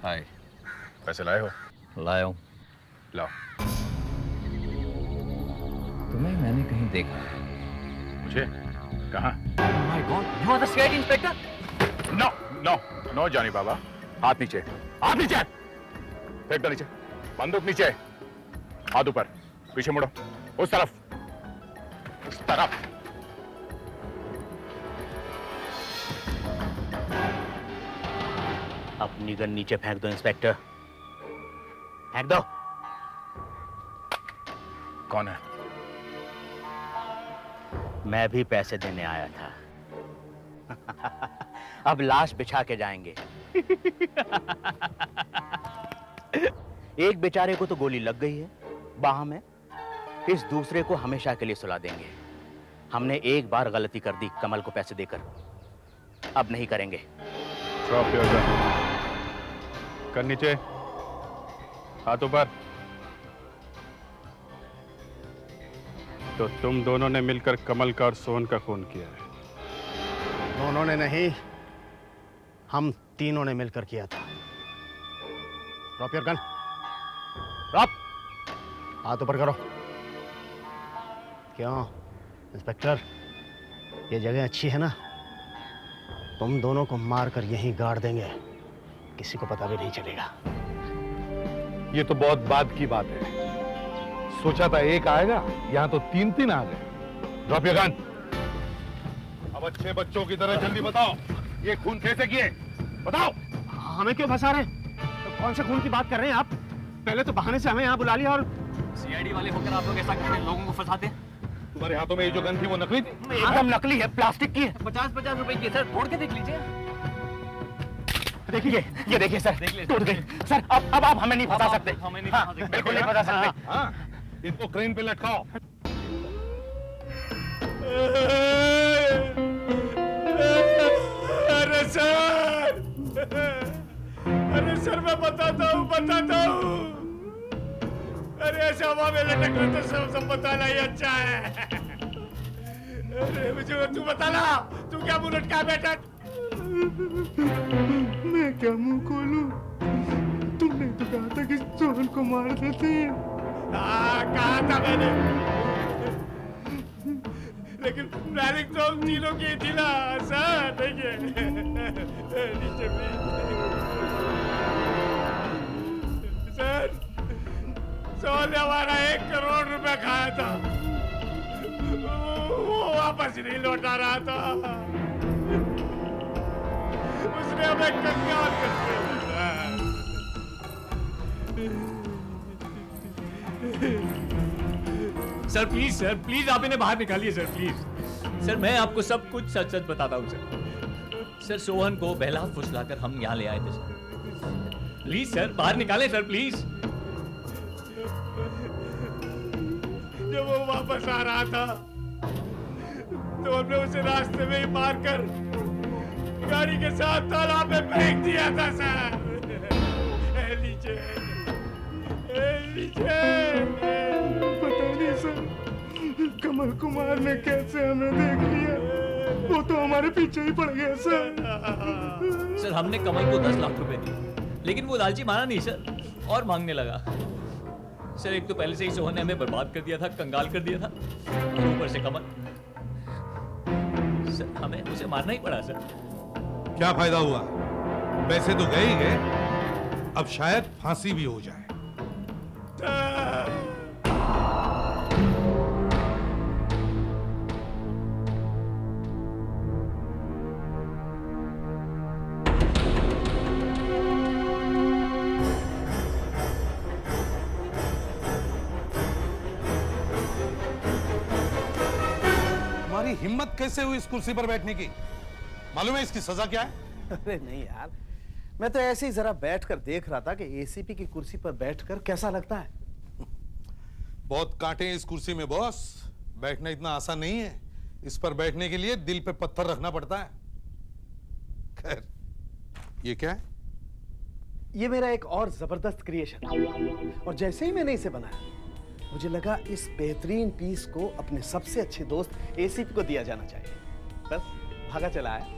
हाय। पैसे लाए हो? लाया हूँ। लाओ। तुम्हें मैंने कहीं देखा है। मुझे? कहाँ? My god, you are the CID inspector? No no no Jani बाबा, हाथ नीचे, हाथ नीचे, फेंक दो नीचे, बंदूक नीचे, हाथ ऊपर, पीछे मुड़ो, उस तरफ, उस तरफ। अपनी गन नीचे फेंक दो इंस्पेक्टर, फेंक दो। कौन है? मैं भी पैसे देने आया था। अब लाश बिछा के जाएंगे। एक बेचारे को तो गोली लग गई है बाह में, इस दूसरे को हमेशा के लिए सुला देंगे। हमने एक बार गलती कर दी कमल को पैसे देकर, अब नहीं करेंगे। Drop your gun. कर नीचे, हाथ ऊपर। तो तुम दोनों ने मिलकर कमल का और सोहन का खून किया है? दोनों ने नहीं, हम तीनों ने मिलकर किया था। Drop your gun, drop. हाथ ऊपर करो। क्यों इंस्पेक्टर, ये जगह अच्छी है ना? तुम दोनों को मारकर यहीं गाड़ देंगे, किसी को पता भी नहीं चलेगा। ये तो बहुत बाद की बात है। सोचा था एक आएगा, यहाँ तो तीन तीन आ गए। Drop your gun. अब अच्छे बच्चों की तरह जल्दी बताओ, ये खून कैसे किए? बताओ। हमें क्यों फंसा रहे? तो कौन से खून की बात कर रहे हैं आप? पहले तो बहाने से हमें यहाँ बुला लिया और सीआईडी वाले होकर आप लोग ऐसा करते हैं, लोगों को फंसाते हैं। तुम्हारे हाथों में ये जो गन थी वो नकली थी? एकदम नकली है, प्लास्टिक की है। 50-50 रुपए की है सर, तोड़ के देख लीजिए। देखिए, ये देखिए सर, टूट गई। सर अब आप हमें नहीं फंसा सकते। हमें नहीं फंसा सकते। बिल्कुल नहीं फंसा सकते। हाँ, इनको क्रेन पे लटकाओ। अरे सर, अरे सर मैं बताता हूँ। अरे ऐसे हवा में लटक रहे तो सब बताना ही अच्छा है। अरे मुझे तू बताना, तू क्या मुंह लटका बैठा? मैं क्या मुंह खोलूं? तुमने तो कहा था कि सोहन को मार देते। कहा था मैंने, लेकिन प्लानिंग तो हम तीनों की थी ना सर। देखिए नीचे सर, सोहन ने हमारा 1 करोड़ रुपए खाया था, वो वापस नहीं लौटा रहा था। उसने हमें कंगाल कर दिया। सर प्लीज आप इन्हें बाहर निकालिए सर, प्लीज। सर मैं आपको सब कुछ सच सच बताता हूँ सर। सर सोहन को बहला फुसलाकर हम यहाँ ले आए थे सर। प्लीज सर बाहर निकालें सर, प्लीज। जब वो वापस आ रहा था तो हमने उसे रास्ते में ही मारकर गाड़ी के साथ तालाब में फेंक दिया था सर। नीचे पता नहीं सर, कमल कुमार ने कैसे हमें देख लिया, वो तो हमारे पीछे ही पड़ गया सर। सर हमने कमल को 10 लाख रुपए दिए, लेकिन वो लालची माना नहीं सर, और मांगने लगा। सर एक तो पहले से ही सोहन ने हमें बर्बाद कर दिया था, कंगाल कर दिया था, और ऊपर से कमल। सर हमें उसे मारना ही पड़ा सर। क्या फायदा हुआ? पैसे तो गए ही गए, अब शायद फांसी भी हो जाए। तुम्हारी हिम्मत कैसे हुई इस कुर्सी पर बैठने की? मालूम है इसकी सजा क्या है? अरे नहीं यार, मैं तो ऐसे ही जरा बैठकर देख रहा था कि एसीपी की कुर्सी पर बैठकर कैसा लगता है। बहुत कांटे हैं इस कुर्सी में बॉस, बैठना इतना आसान नहीं है। इस पर बैठने के लिए दिल पे पत्थर रखना पड़ता है। खैर, ये क्या है? ये मेरा एक और जबरदस्त क्रिएशन है, और जैसे ही मैंने इसे बनाया मुझे लगा इस बेहतरीन पीस को अपने सबसे अच्छे दोस्त एसीपी को दिया जाना चाहिए। बस भागा चला है,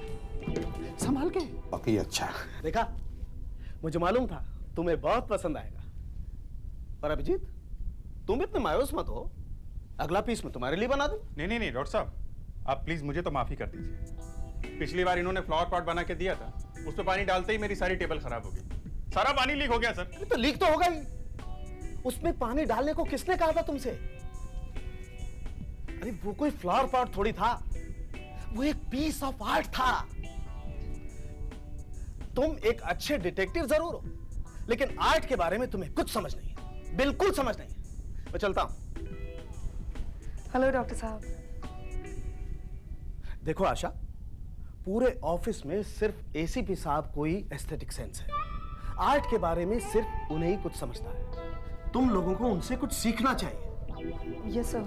संभाल के। बाकी अच्छा देखा, मुझे मालूम था तुम्हें बहुत पसंद आएगा। और अभिजीत, तुम इतने मायूस मत हो, अगला पीस मैं तुम्हारे लिए बना दूं। नहीं डॉक्टर साहब, आप प्लीज मुझे तो माफी कर दीजिए। पिछली बार इन्होंने फ्लावर पॉट बना के दिया था, उस पर पानी डालते ही मेरी सारी टेबल खराब हो गई, सारा पानी लीक हो गया सर। तो लीक तो होगा ही, उसमें पानी डालने को किसने कहा था तुमसे? अरे वो कोई फ्लावर पॉट थोड़ी था, वो एक पीस ऑफ आर्ट था। तुम एक अच्छे डिटेक्टिव जरूर हो, लेकिन आर्ट के बारे में तुम्हें कुछ समझ नहीं है, बिल्कुल समझ नहीं है। मैं चलता हूं। हेलो डॉक्टर साहब। देखो आशा, पूरे ऑफिस में सिर्फ एसीपी साहब को ही एस्थेटिक सेंस है। आर्ट के बारे में सिर्फ उन्हें ही कुछ समझता है। तुम लोगों को उनसे कुछ सीखना चाहिए। Yes sir.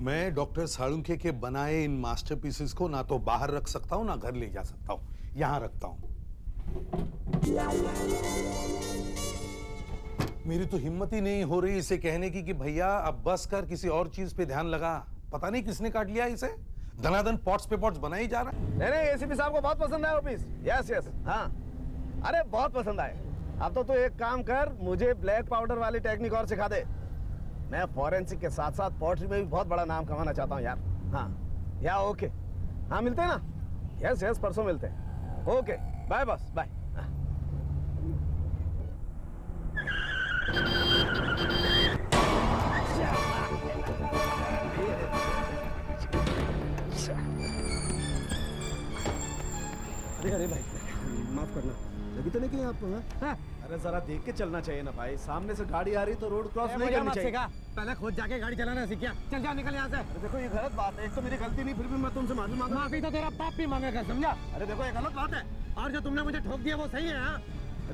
मैं डॉक्टर साळुंखे के बनाए इन मास्टरपीसेस को ना तो बाहर रख सकता हूं ना घर ले जा सकता हूं, यहां रखता हूं। मेरी तो हिम्मत ही नहीं हो रही इसे कहने की कि भैया अब बस कर, किसी और चीज पे ध्यान लगा। पता नहीं किसने काट लिया इसे, धनाधन पॉट्स पे पॉट्स बना ही जा रहा है। नहीं नहीं, एसीपी साहब को बहुत पसंद आया ऑफिस। यस यस, हाँ, अरे बहुत पसंद आए। अब तो तू एक काम कर, मुझे ब्लैक पाउडर वाली टेक्निक और सिखा दे। मैं फॉरेंसिक के साथ साथ पोट्री में भी बहुत बड़ा नाम कमाना चाहता हूँ यार। हाँ या ओके, हाँ मिलते हैं ना। यस यस, परसों मिलते हैं। Okay bye boss, bye. अरे अरे भाई, माफ करना, लगी तो नहीं कहीं आपको? हाँ? अरे जरा देख के चलना चाहिए ना भाई, सामने से गाड़ी आ रही तो रोड क्रॉस नहीं करनी चाहिए। पहले खुद जाके गाड़ी चलाना सीख गया। चल जा, निकल यहाँ से। अरे देखो ये गलत बात है, एक तो मेरी गलती नहीं, फिर भी मैं तुमसे माफी मांगा। माफी तो तेरा बाप भी मांगेगा, समझा? अरे देखो ये गलत बात है। और जो तुमने मुझे ठोक दिया वो सही है? हाँ,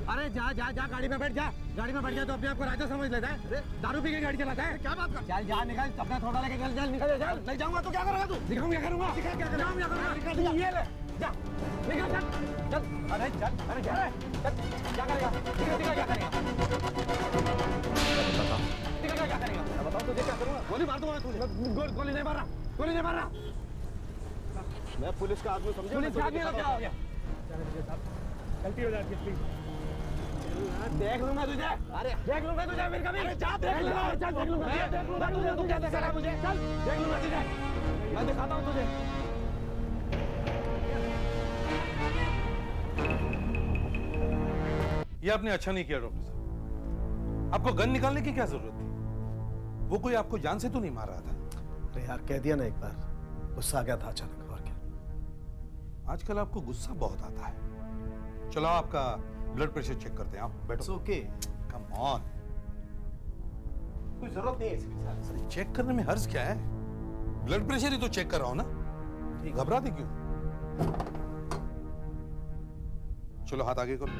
अरे जा जा जा, गाड़ी में बैठ जा। गाड़ी में बैठ गया तो अपने आप को राजा समझ लेता है। दारू पी के गाड़ी चलाता है। क्या बात कर? चल जा, निकल, अपना थोड़ा लेके चल, चल निकल, चल। नहीं जाऊंगा तो क्या करेगा तू? दिखाऊं क्या करूंगा? दिखा क्या करूंगा? ये ले, जा, निकल, चल, चल। अरे चल, अरे जा, चल, क्या करेगा? दिखा क्या करेगा? दिखा क्या करेगा? बताओ तुझे क्या करूंगा? गोली मार दूंगा तुझे। गोली नहीं मार रहा, गोली नहीं मार रहा। मैं पुलिस का आदमी समझे? पुलिस का आदमी क्या हो गया? गलती हो जाती है, प्लीज। देख लूंगा तुझे। अरे देख लूंगा तुझे फिर कभी। जा, देख लूंगा, चल देख लूंगा, देख लूंगा तुझे। तू क्या देख रहा है मुझे? चल देख लूंगा तुझे, मैं दिखाता हूँ तुझे। ये आपने अच्छा नहीं किया डॉक्टर साहब। आपको गन निकालने की क्या जरूरत थी? वो कोई आपको जान से तो नहीं मार रहा था? अरे यार कह दिया ना एक बार, गुस्सा आ गया था अचानक, और क्या। आजकल आपको गुस्सा बहुत आता है। चलो आपका ब्लड प्रेशर चेक करते हैं, आप बैठो। ओके, कम ऑन, कोई जरूरत नहीं है एसीपी साहब। चेक करने में हर्ज क्या है? ब्लड प्रेशर ही तो चेक कर रहा हूं ना, घबराते क्यों? चलो हाथ आगे करो।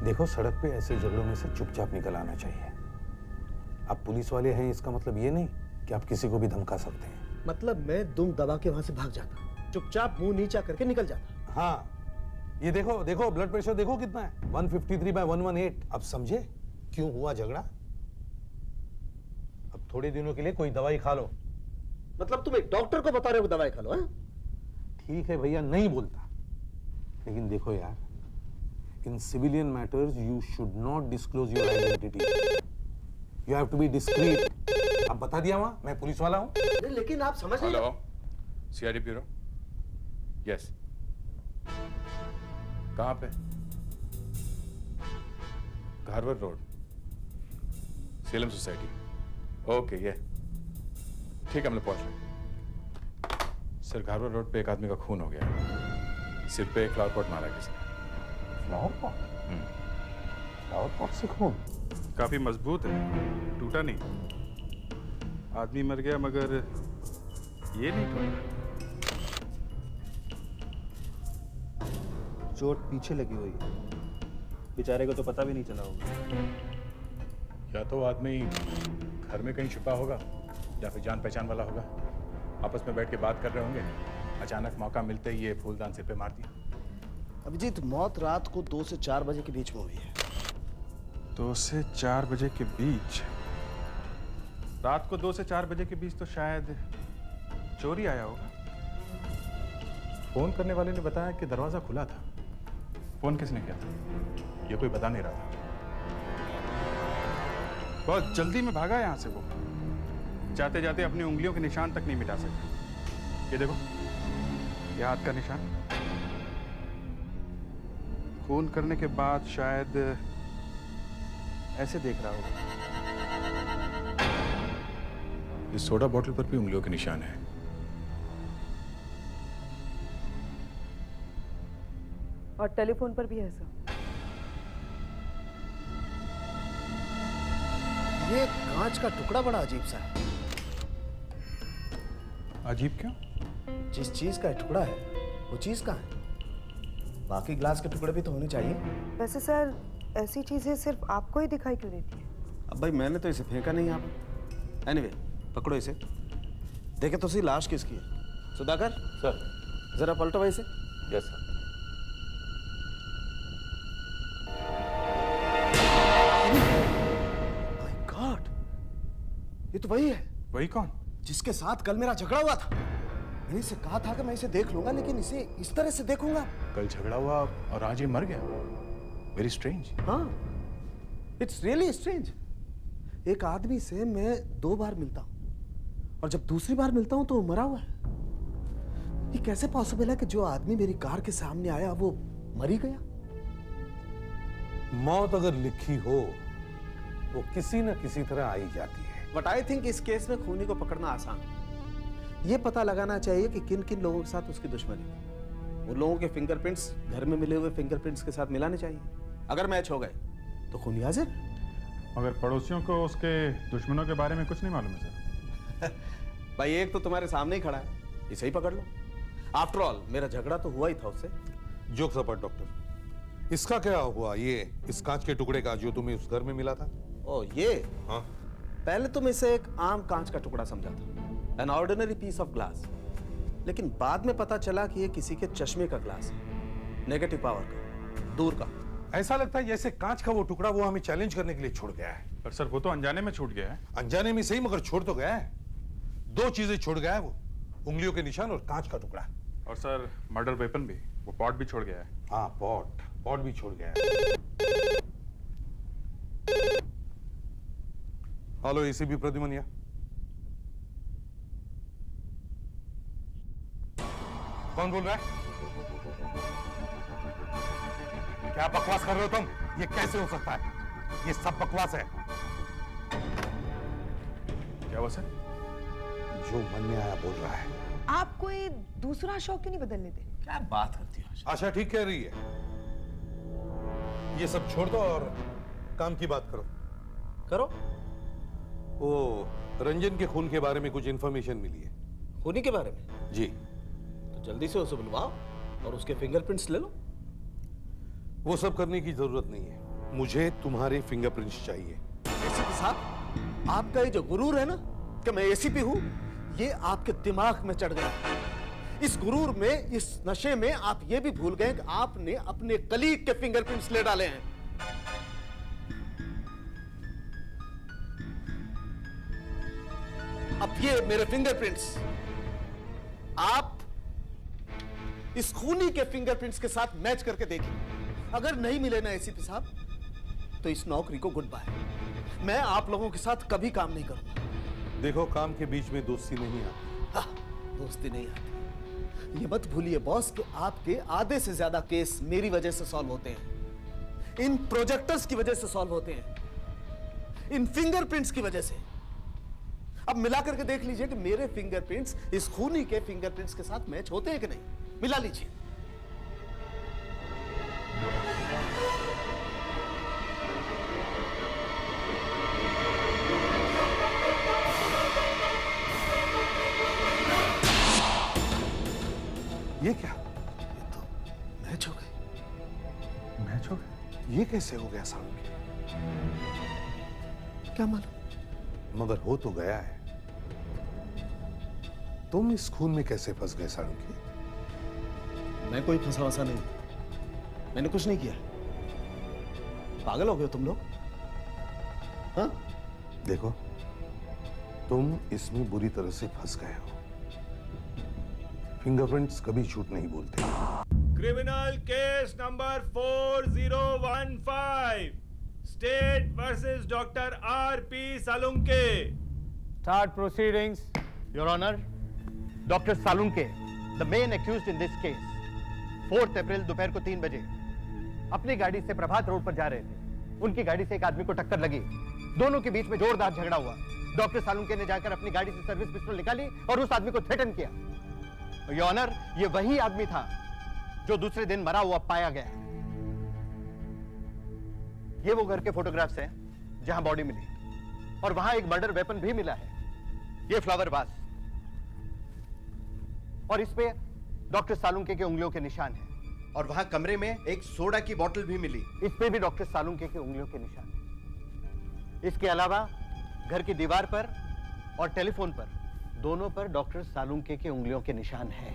देखो, सड़क पे ऐसे झगड़ों में से चुपचाप निकल आना चाहिए। आप पुलिस वाले हैं इसका मतलब ये नहीं कि आप किसी को भी धमका सकते हैं। मतलब मैं दुम दबा के वहां से भाग जाता, चुपचाप मुंह नीचा करके निकल जाता। हाँ, ये देखो देखो, ब्लड प्रेशर देखो कितना है, 153/118। अब समझे क्यों हुआ झगड़ा? अब थोड़े दिनों के लिए कोई दवाई खा लो। मतलब तुम एक डॉक्टर को बता रहे हो दवाई खा लो? ठीक है भैया, नहीं बोलता, लेकिन देखो यार, in civilian matters you should not disclose your identity. You have to be discreet. अब बता दिया वहां मैं पुलिस वाला हूं। लेकिन आप समझ नहीं। Hello, CID bureau. यस, कहाँ पे? घारवर रोड, सेलम सोसाइटी। ओके, ये ठीक है, हम लोग पहुंच रहे। सर, घारवर रोड पे एक आदमी का खून हो गया, सिर पे एक फ्लावर पॉट मारा किसी ने। Flower pot? फ्लावर पॉट से खून? काफी मजबूत है, टूटा नहीं। आदमी मर गया मगर ये नहीं टूटा। चोट पीछे लगी हुई है, बेचारे को तो पता भी नहीं चला होगा। या तो आदमी घर में कहीं छुपा होगा या फिर जान पहचान वाला होगा। आपस में बैठ के बात कर रहे होंगे, अचानक मौका मिलते ही ये फूलदान सिर पे मार दिया। अभिजीत, मौत रात को 2 से 4 बजे के बीच में हुई है। 2 से 4 बजे के बीच? रात को 2 से 4 बजे के बीच तो शायद चोरी आया होगा। फोन करने वाले ने बताया कि दरवाजा खुला था। फोन किसने किया था ये कोई बता नहीं रहा था। बहुत जल्दी में भागा यहां से वो, जाते जाते अपनी उंगलियों के निशान तक नहीं मिटा सके। ये देखो, ये हाथ का निशान। फोन करने के बाद शायद ऐसे देख रहा होगा। इस सोडा बोतल पर भी उंगलियों के निशान है। और टेलीफोन पर भी है सर। ये कांच का टुकड़ा बड़ा अजीब सा है। अजीब क्यों? जिस चीज का टुकड़ा है वो चीज कहाँ है? बाकी ग्लास के टुकड़े भी तो होने चाहिए। वैसे सर ऐसी चीजें सिर्फ आपको ही दिखाई क्यों देती है? अब भाई मैंने तो इसे फेंका नहीं यहाँ पर। एनीवे, पकड़ो इसे। देखे तो सही लाश किसकी है। सुधाकर सर, जरा पलटो भाई इसे। Yes sir. माय गॉड, ये तो वही है। वही कौन? जिसके साथ कल मेरा झगड़ा हुआ था। मैंने इसे कहा था कि मैं इसे देख लूंगा, लेकिन इसे इस तरह से देखूंगा। कल झगड़ा हुआ और आज ये मर गया। Very strange. हाँ, इट्स रियली स्ट्रेंज। एक आदमी से मैं 2 बार मिलता हूं और जब दूसरी बार मिलता हूं तो वो मरा हुआ है। ये कैसे पॉसिबल है कि जो आदमी मेरी कार के सामने आया वो मर ही गया? मौत अगर लिखी हो तो किसी न किसी तरह आई जाती है। बट आई थिंक इस केस में खूनी को पकड़ना आसान है। ये पता लगाना चाहिए कि किन किन लोगों के साथ उसकी दुश्मनी थी। उन लोगों के फिंगरप्रिंट्स घर में मिले हुए फिंगरप्रिंट्स के साथ मिलाने चाहिए। अगर मैच हो गए तो खूनी हाजिर। मगर पड़ोसियों को उसके दुश्मनों के बारे में कुछ नहीं मालूम है सर। भाई एक तो तुम्हारे सामने ही खड़ा है, इसे ही पकड़ लो। आफ्टर ऑल मेरा झगड़ा तो हुआ ही था उससे। जोक्स अपार्ट डॉक्टर, इसका क्या हुआ? ये इस कांच के टुकड़े का जो तुम्हें उस घर में मिला था? ओ ये? हाँ। पहले तो मैं इसे एक आम कांच का टुकड़ा समझा था, an ordinary piece of glass. लेकिन बाद में पता चला कि ये किसी के चश्मे का ग्लास है, नेगेटिव पावर का, दूर का। ऐसा लगता है जैसे कांच का वो टुकड़ा वो हमें चैलेंज करने के लिए छोड़ गया है। पर सर वो तो अनजाने में छूट गया है। अनजाने में सही, मगर छोड़ तो गया है। 2 चीजें छोड़ गया है वो, उंगलियों के निशान और कांच का टुकड़ा। और सर मर्डर वेपन भी, वो पॉट भी छोड़ गया है। हाँ, पॉट भी छोड़ गया है। हेलो एसीपी प्रद्युमनिया। कौन बोल रहा है? क्या बकवास कर रहे हो तुम? ये कैसे हो सकता है? ये सब बकवास है। क्या हुआ सर? जो मन में आया बोल रहा है। आप कोई दूसरा शौक क्यों नहीं बदल लेते? क्या बात करती हो आशा? ठीक कह रही है। ये सब छोड़ दो और काम की बात करो। करो। वो रंजन के खून के बारे में कुछ इंफॉर्मेशन मिली है। खूनी के बारे में? जी। तो जल्दी से उसे बुलवाओ और उसके फिंगरप्रिंट्स ले लो। वो सब करने की जरूरत नहीं है, मुझे तुम्हारे फिंगरप्रिंट्स चाहिए। एसीपी साहब, आपका ये जो गुरूर है ना कि मैं एसीपी हूं, ये आपके दिमाग में चढ़ गया। इस गुरूर में, इस नशे में आप ये भी भूल गए कि आपने अपने कलीग के फिंगरप्रिंट्स ले डाले हैं। अब ये मेरे फिंगरप्रिंट्स आप इस खूनी के फिंगरप्रिंट्स के साथ मैच करके देखिए। अगर नहीं मिले ना एसीपी साहब, तो इस नौकरी को गुड बाय। मैं आप लोगों के साथ कभी काम नहीं करूंगा। देखो, काम के बीच में दोस्ती नहीं आती। हाँ, दोस्ती नहीं आती। ये मत भूलिए बॉस कि आपके आधे से ज्यादा केस मेरी वजह से सॉल्व होते हैं, इन प्रोजेक्टर्स की वजह से सॉल्व होते हैं, इन फिंगरप्रिंट्स की वजह से। अब मिला करके देख लीजिए कि मेरे फिंगरप्रिंट्स इस खूनी के फिंगरप्रिंट्स के साथ मैच होते हैं कि नहीं। मिला लीजिए। ये क्या? ये तो मैच हो गई। मैच हो गया? ये कैसे हो गया साहब? क्या मालूम, मगर हो तो गया है। तुम इस खून में कैसे फंस गए सालुंके? मैं कोई फंसा वसा नहीं, मैंने कुछ नहीं किया। पागल हो गए तुम लोग? हाँ? देखो, तुम इसमें बुरी तरह से फंस गए हो। फिंगरप्रिंट्स कभी झूठ नहीं बोलते। Criminal case number 4015 state versus doctor RP. Salunke. Start proceedings. Your Honor, Dr. Salunke, the main accused in this case, 4 अप्रैल दोपहर को 3 बजे अपनी गाड़ी से प्रभात रोड पर जा रहे थे। उनकी गाड़ी से एक आदमी को टक्कर लगी। दोनों के बीच में जोरदार झगड़ा हुआ। डॉक्टर सालुंके ने जाकर अपनी गाड़ी से सर्विस पिस्टल निकाली और उस आदमी को थ्रेटन किया। योर ऑनर, ये वही आदमी था जो दूसरे दिन मरा हुआ पाया गया। ये वो घर के फोटोग्राफ्स हैं जहां बॉडी मिली और वहां एक मर्डर वेपन भी मिला है। ये फ्लावर वास। और इस पे डॉक्टर सालुंके के उंगलियों के निशान हैं। और वहां कमरे में एक सोडा की बोतल भी मिली, इस पे भी डॉक्टर सालुंके के उंगलियों के निशान हैं। इसके अलावा घर की दीवार पर और टेलीफोन पर दोनों पर डॉक्टर सालुंके के उंगलियों के निशान हैं।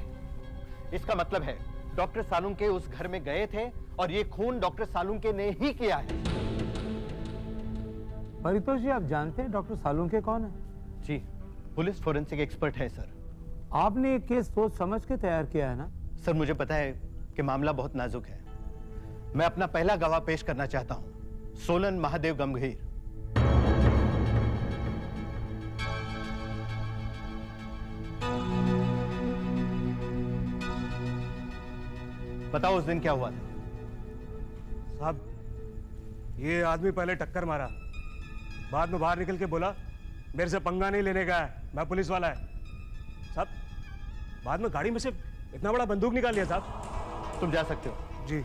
इसका मतलब है डॉक्टर सालुंके उस घर में गए थे और ये खून डॉक्टर सालुंके ने ही किया है। परितोष जी, आप जानते हैं डॉक्टर सालुंके कौन है? जी, पुलिस फोरेंसिक एक्सपर्ट है सर। आपने ये केस सोच समझ के तैयार किया है ना? सर, मुझे पता है कि मामला बहुत नाजुक है। मैं अपना पहला गवाह पेश करना चाहता हूं, सोलन महादेव गंभीर। बताओ उस दिन क्या हुआ था? साहब, ये आदमी पहले टक्कर मारा, बाद में बाहर निकल के बोला मेरे से पंगा नहीं लेने का है, मैं पुलिस वाला है। साहब, बाद में गाड़ी में से इतना बड़ा बंदूक निकाल लिया साहब। तुम जा सकते हो। जी।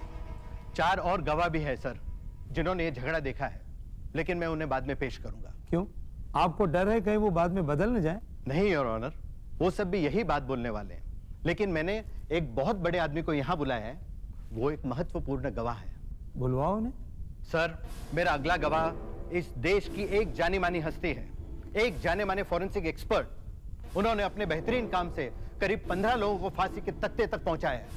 4 और गवाह भी है सर, जिन्होंने ये झगड़ा देखा है, लेकिन मैं उन्हें बाद में पेश करूंगा। क्यों? आपको डर है कहीं वो बाद में बदल न जाए? नहीं योर ऑनर, वो सब भी यही बात बोलने वाले हैं, लेकिन मैंने एक बहुत बड़े आदमी को यहां बुलाया है, वो एक महत्वपूर्ण गवाह है। बुलवाओ उन्हें। सर, मेरा अगला गवाह इस देश की एक जानी मानी हस्ती है, एक जाने माने फॉरेंसिक एक्सपर्ट। उन्होंने अपने बेहतरीन काम से करीब 15 लोगों को फांसी के तख्ते तक पहुंचाया है,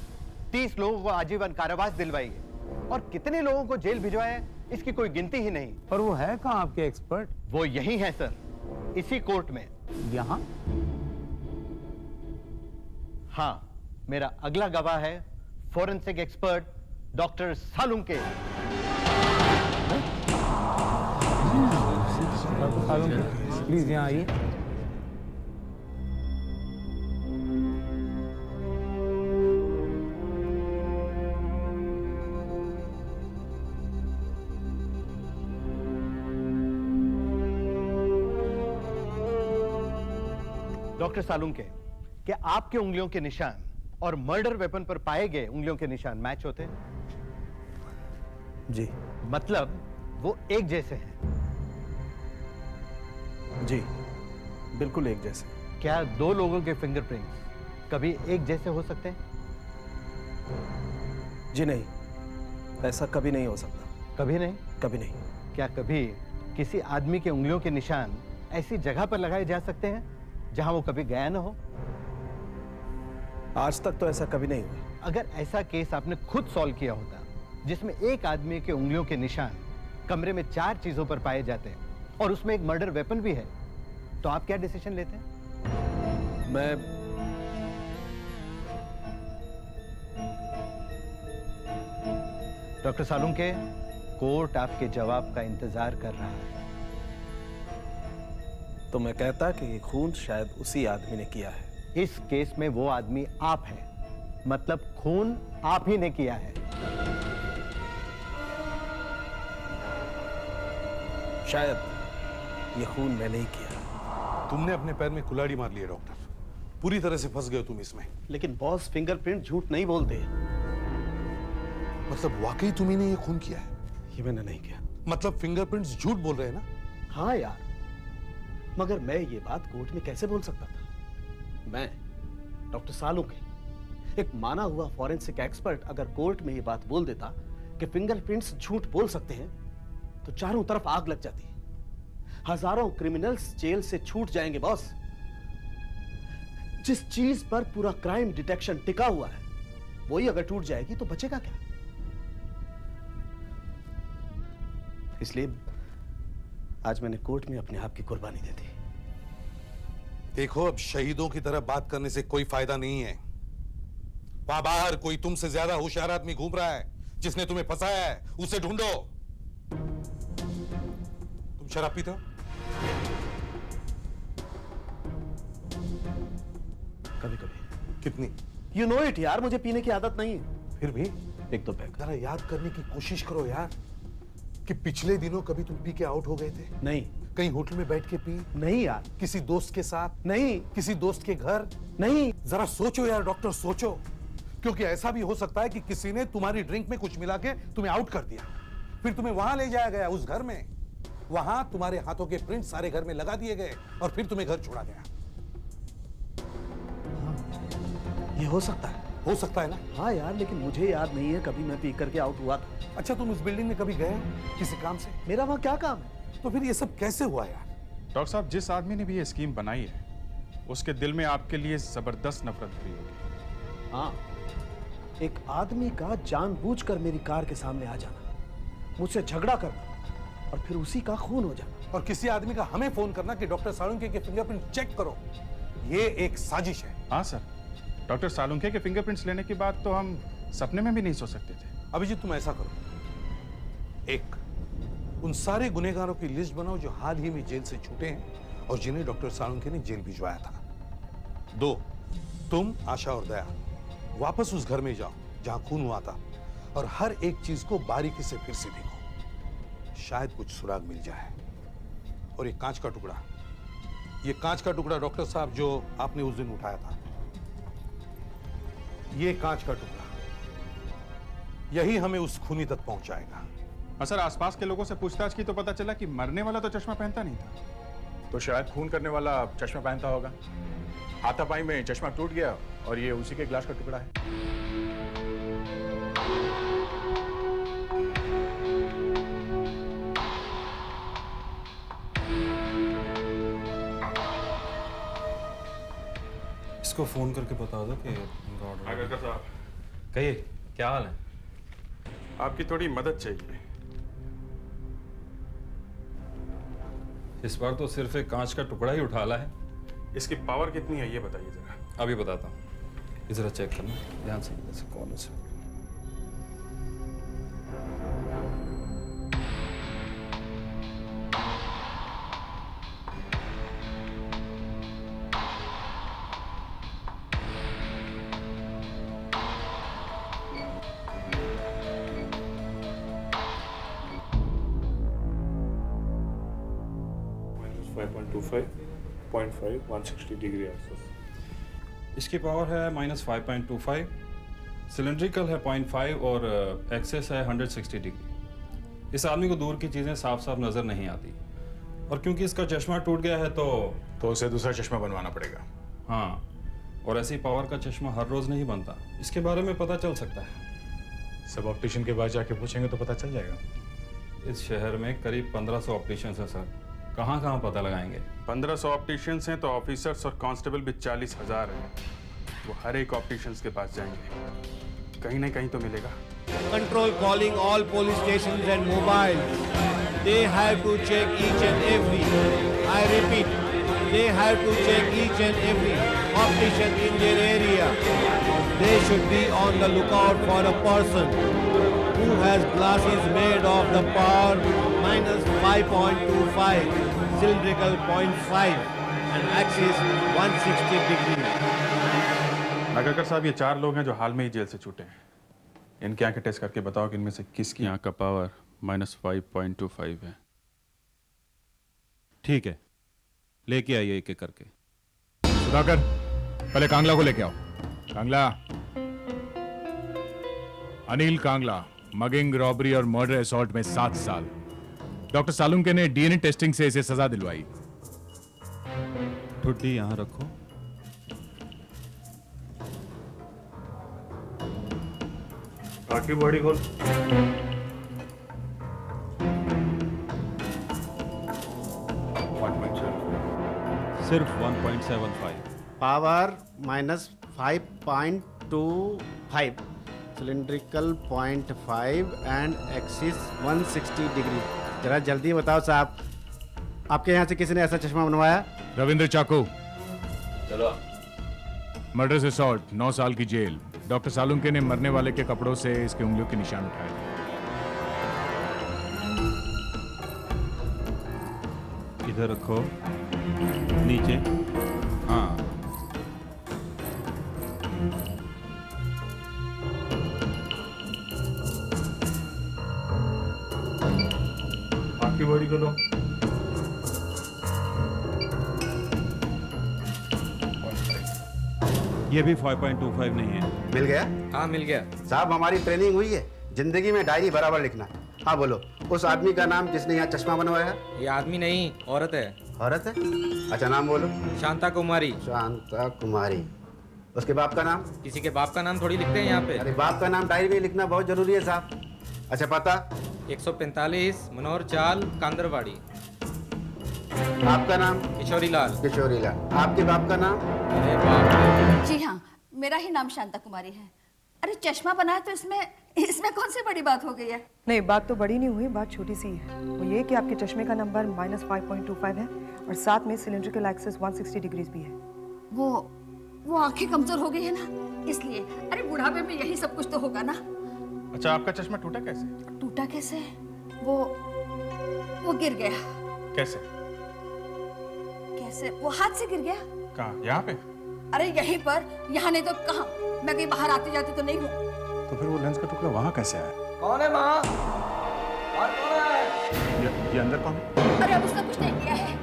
30 लोगों को आजीवन कारावास दिलवाई है और कितने लोगों को जेल भिजवाया है इसकी कोई गिनती ही नहीं। पर वो है कहाँ आपके एक्सपर्ट? वो यही है सर, इसी कोर्ट में। यहाँ? हाँ, मेरा अगला गवाह है forensic expert doctor Salunke. Please यहाँ आइए। डॉक्टर सालुंके, क्या आपके उंगलियों के निशान और मर्डर वेपन पर पाए गए उंगलियों के निशान मैच होते? जी। मतलब वो एक जैसे हैं? जी, बिल्कुल एक जैसे। क्या 2 लोगों के फिंगरप्रिंट्स कभी एक जैसे हो सकते हैं? जी नहीं, ऐसा कभी नहीं हो सकता। कभी नहीं? कभी नहीं। क्या कभी किसी आदमी के उंगलियों के निशान ऐसी जगह पर लगाए जा सकते हैं जहां वो कभी गया ना हो? आज तक तो ऐसा कभी नहीं हुआ। अगर ऐसा केस आपने खुद सॉल्व किया होता जिसमें एक आदमी के उंगलियों के निशान कमरे में 4 चीजों पर पाए जाते हैं और उसमें एक मर्डर वेपन भी है, तो आप क्या डिसीजन लेते हैं? मैं डॉक्टर सालुंके, कोर्ट आपके जवाब का इंतजार कर रहा है। तो मैं कहता कि ये खून शायद उसी आदमी ने किया है। इस केस में वो आदमी आप हैं, मतलब खून आप ही ने किया है। शायद ये खून मैंने ही किया। तुमने अपने पैर में कुल्हाड़ी मार लिया डॉक्टर, पूरी तरह से फंस गए तुम इसमें। लेकिन बॉस, फिंगरप्रिंट झूठ नहीं बोलते। मतलब वाकई तुम्ही ने ये खून किया है? ये मैंने नहीं किया। मतलब फिंगरप्रिंट्स झूठ बोल रहे हैं ना? हाँ यार, मगर मैं ये बात कोर्ट में कैसे बोल सकता था? मैं डॉक्टर सालुंके, एक माना हुआ फॉरेंसिक एक्सपर्ट, अगर कोर्ट में ये बात बोल देता कि फिंगरप्रिंट्स झूठ बोल सकते हैं तो चारों तरफ आग लग जाती। हजारों क्रिमिनल्स जेल से छूट जाएंगे बॉस। जिस चीज पर पूरा क्राइम डिटेक्शन टिका हुआ है वही अगर टूट जाएगी तो बचेगा क्या? इसलिए आज मैंने कोर्ट में अपने आप की कुर्बानी दे दी। देखो, अब शहीदों की तरह बात करने से कोई फायदा नहीं है। वहां बाहर कोई तुमसे ज्यादा होशियार आदमी घूम रहा है जिसने तुम्हें फंसाया है, उसे ढूंढो। तुम शराब पीते हो? कभी कभी। कितनी? यू नो इट यार, मुझे पीने की आदत नहीं है। फिर भी 1-2 पैक। जरा याद करने की कोशिश करो यार कि पिछले दिनों कभी तुम पी के आउट हो गए थे? नहीं। कहीं होटल में बैठ के पी? नहीं यार। किसी दोस्त के साथ? नहीं। किसी दोस्त के घर? नहीं। जरा सोचो यार डॉक्टर, सोचो, क्योंकि ऐसा भी हो सकता है कि किसी ने तुम्हारी ड्रिंक में कुछ मिला के तुम्हें आउट कर दिया, फिर तुम्हें वहां ले जाया गया, उस घर में, वहां तुम्हारे हाथों के प्रिंट सारे घर में लगा दिए गए और फिर तुम्हें घर छोड़ा गया। ये हो सकता है ना? हाँ यार, लेकिन मुझे याद नहीं है कभी मैं पी करके आउट हुआ था। अच्छा, तुम उस बिल्डिंग में कभी गए किसी काम से? मेरा वहाँ क्या काम है? तो फिर ये सब कैसे हुआ यार? डॉक्टर साहब, जिस आदमी ने भी ये स्कीम बनाई है उसके दिल में आपके लिए जबरदस्त नफरत भरी होगी। हाँ, एक आदमी का जानबूझकर मेरी कार के सामने आ जाना, मुझसे झगड़ा करना और फिर उसी का खून हो जाना, और किसी आदमी का हमें फोन करना कि डॉक्टर सालुंके के फिंगरप्रिंट चेक करो, ये एक साजिश है। हाँ सर, डॉक्टर सालुंके के फिंगरप्रिंट्स लेने की बात तो हम सपने में भी नहीं सोच सकते थे। अभिजीत, तुम ऐसा करो, एक उन सारे गुनहगारों की लिस्ट बनाओ जो हाल ही में जेल से छूटे हैं और जिन्हें डॉक्टर सालुंके ने जेल भिजवाया था। 2, तुम, आशा और दया वापस उस घर में जाओ जहां खून हुआ था और हर एक चीज को बारीकी से फिर से देखो, शायद कुछ सुराग मिल जाए। और ये कांच का टुकड़ा डॉक्टर साहब जो आपने उस दिन उठाया था, ये कांच का टुकड़ा यही हमें उस खूनी तक पहुंचाएगा। हाँ सर, आसपास के लोगों से पूछताछ की तो पता चला कि मरने वाला तो चश्मा पहनता नहीं था। तो शायद खून करने वाला चश्मा पहनता होगा। हाथापाई में चश्मा टूट गया और ये उसी के ग्लास का टुकड़ा है। इसको फोन करके बता दो कि डॉक्टर साहब, कहिए, क्या हाल है? आपकी थोड़ी मदद चाहिए। इस बार तो सिर्फ एक कांच का टुकड़ा ही उठा ला है। इसकी पावर कितनी है ये बताइए जरा। अभी बताता हूँ, ये जरा चेक करना ध्यान से। जैसे कौन है सर? इसकी पावर है -5.25, सिलेंड्रिकल है 0.5 और एक्सेस है 160 डिग्री। इस आदमी को दूर की चीज़ें साफ साफ नज़र नहीं आती, और क्योंकि इसका चश्मा टूट गया है तो उसे दूसरा चश्मा बनवाना पड़ेगा। हाँ, और ऐसी पावर का चश्मा हर रोज़ नहीं बनता, इसके बारे में पता चल सकता है। सब ऑप्टिशियन के पास जाके पूछेंगे तो पता चल जाएगा। इस शहर में करीब 1500 ऑप्टिशियंस हैं सर, कहाँ कहाँ पता लगाएंगे? 1500 ऑप्टिशियंस हैं तो ऑफिसर्स और कांस्टेबल भी 40,000 हैं। वो हर एक ऑप्टिशियंस के पास जाएंगे, कहीं ना कहीं तो मिलेगा। Control calling all police stations and mobiles. They have to check each and every. I repeat, they have to check each and every optician in their area. They should be on the lookout for a person who has glasses made of the power -5.25, cylindrical 0.5 and axis 160 degree. Nagarkar साहब, ये 4 लोग हैं जो हाल में ही जेल से छूटे हैं। इनकी आंखें टेस्ट करके बताओ कि इनमें से किसकी आंख का पावर -5.25 है। ठीक है, लेके आइए एक एक करके। सुधाकर, पहले कांगला को लेके आओ। कांगला, अनिल कांगला, मगिंग, रॉबरी और मर्डर असॉल्ट में 7 साल। डॉक्टर सालुंके ने डीएनए टेस्टिंग से इसे सजा दिलवाई। ठुड्डी यहां रखो। बाकी बॉडी खोल। सिर्फ 1.75। Power -5.25, cylindrical 0.5 and axis 160 degree. जरा जल्दी बताओ साहब, आपके यहाँ से किसी ने ऐसा चश्मा बनवाया? रविंद्र चाकू। चलो। मर्डर से असॉल्ट, 9 साल की जेल। डॉक्टर सालुंके ने मरने वाले के कपड़ों से इसके उंगलियों के निशान उठाए। इधर रखो, नीचे। हाँ, बाकी बॉडी को लो। ये भी 5.25 नहीं है। मिल गया? हाँ, मिल गया साहब, हमारी ट्रेनिंग हुई है, जिंदगी में डायरी बराबर लिखना है। हाँ बोलो, उस आदमी का नाम जिसने यहाँ चश्मा बनवाया? ये आदमी नहीं, औरत है। औरत है? अच्छा, नाम बोलो। शांता कुमारी। शांता कुमारी। उसके बाप का नाम? किसी के बाप का नाम थोड़ी लिखते हैं यहाँ पे। अरे बाप का नाम डायरी में लिखना बहुत जरूरी है साहब। अच्छा पता? 145 मनोहर चाल, कांदरवाड़ी। आपका नाम? किशोरी लाल। किशोरी लाल। आपके बाप का नाम? अरे बाप। जी हाँ, मेरा ही नाम शांता कुमारी है। अरे चश्मा बनाया तो इसमें कौन सी बड़ी बात हो गई है? नहीं, बात तो बड़ी नहीं हुई, बात छोटी सी है। वो ये कि आपके चश्मे का नंबर -5.25 है और साथ में सिलेंड्रिकल एक्सिस 160 डिग्रीज भी है। वो आंखें कमजोर हो गई है ना, इसलिए। अरे बुढ़ापे में यही सब कुछ तो होगा ना। अच्छा, आपका चश्मा टूटा कैसे? टूटा कैसे? वो गिर गया। कैसे? कैसे? वो हाथ से गिर गया। कहाँ? यहाँ पे? अरे यहीं पर। यहाँ नहीं तो कहाँ? मैं कहीं बाहर आती जाती तो नहीं हूँ। तो फिर वो लेंस का टुकड़ा वहाँ कैसे आया? कौन है माँ? कौन है? ये अंदर कौन है? अरे अब उसने कुछ नहीं किया है,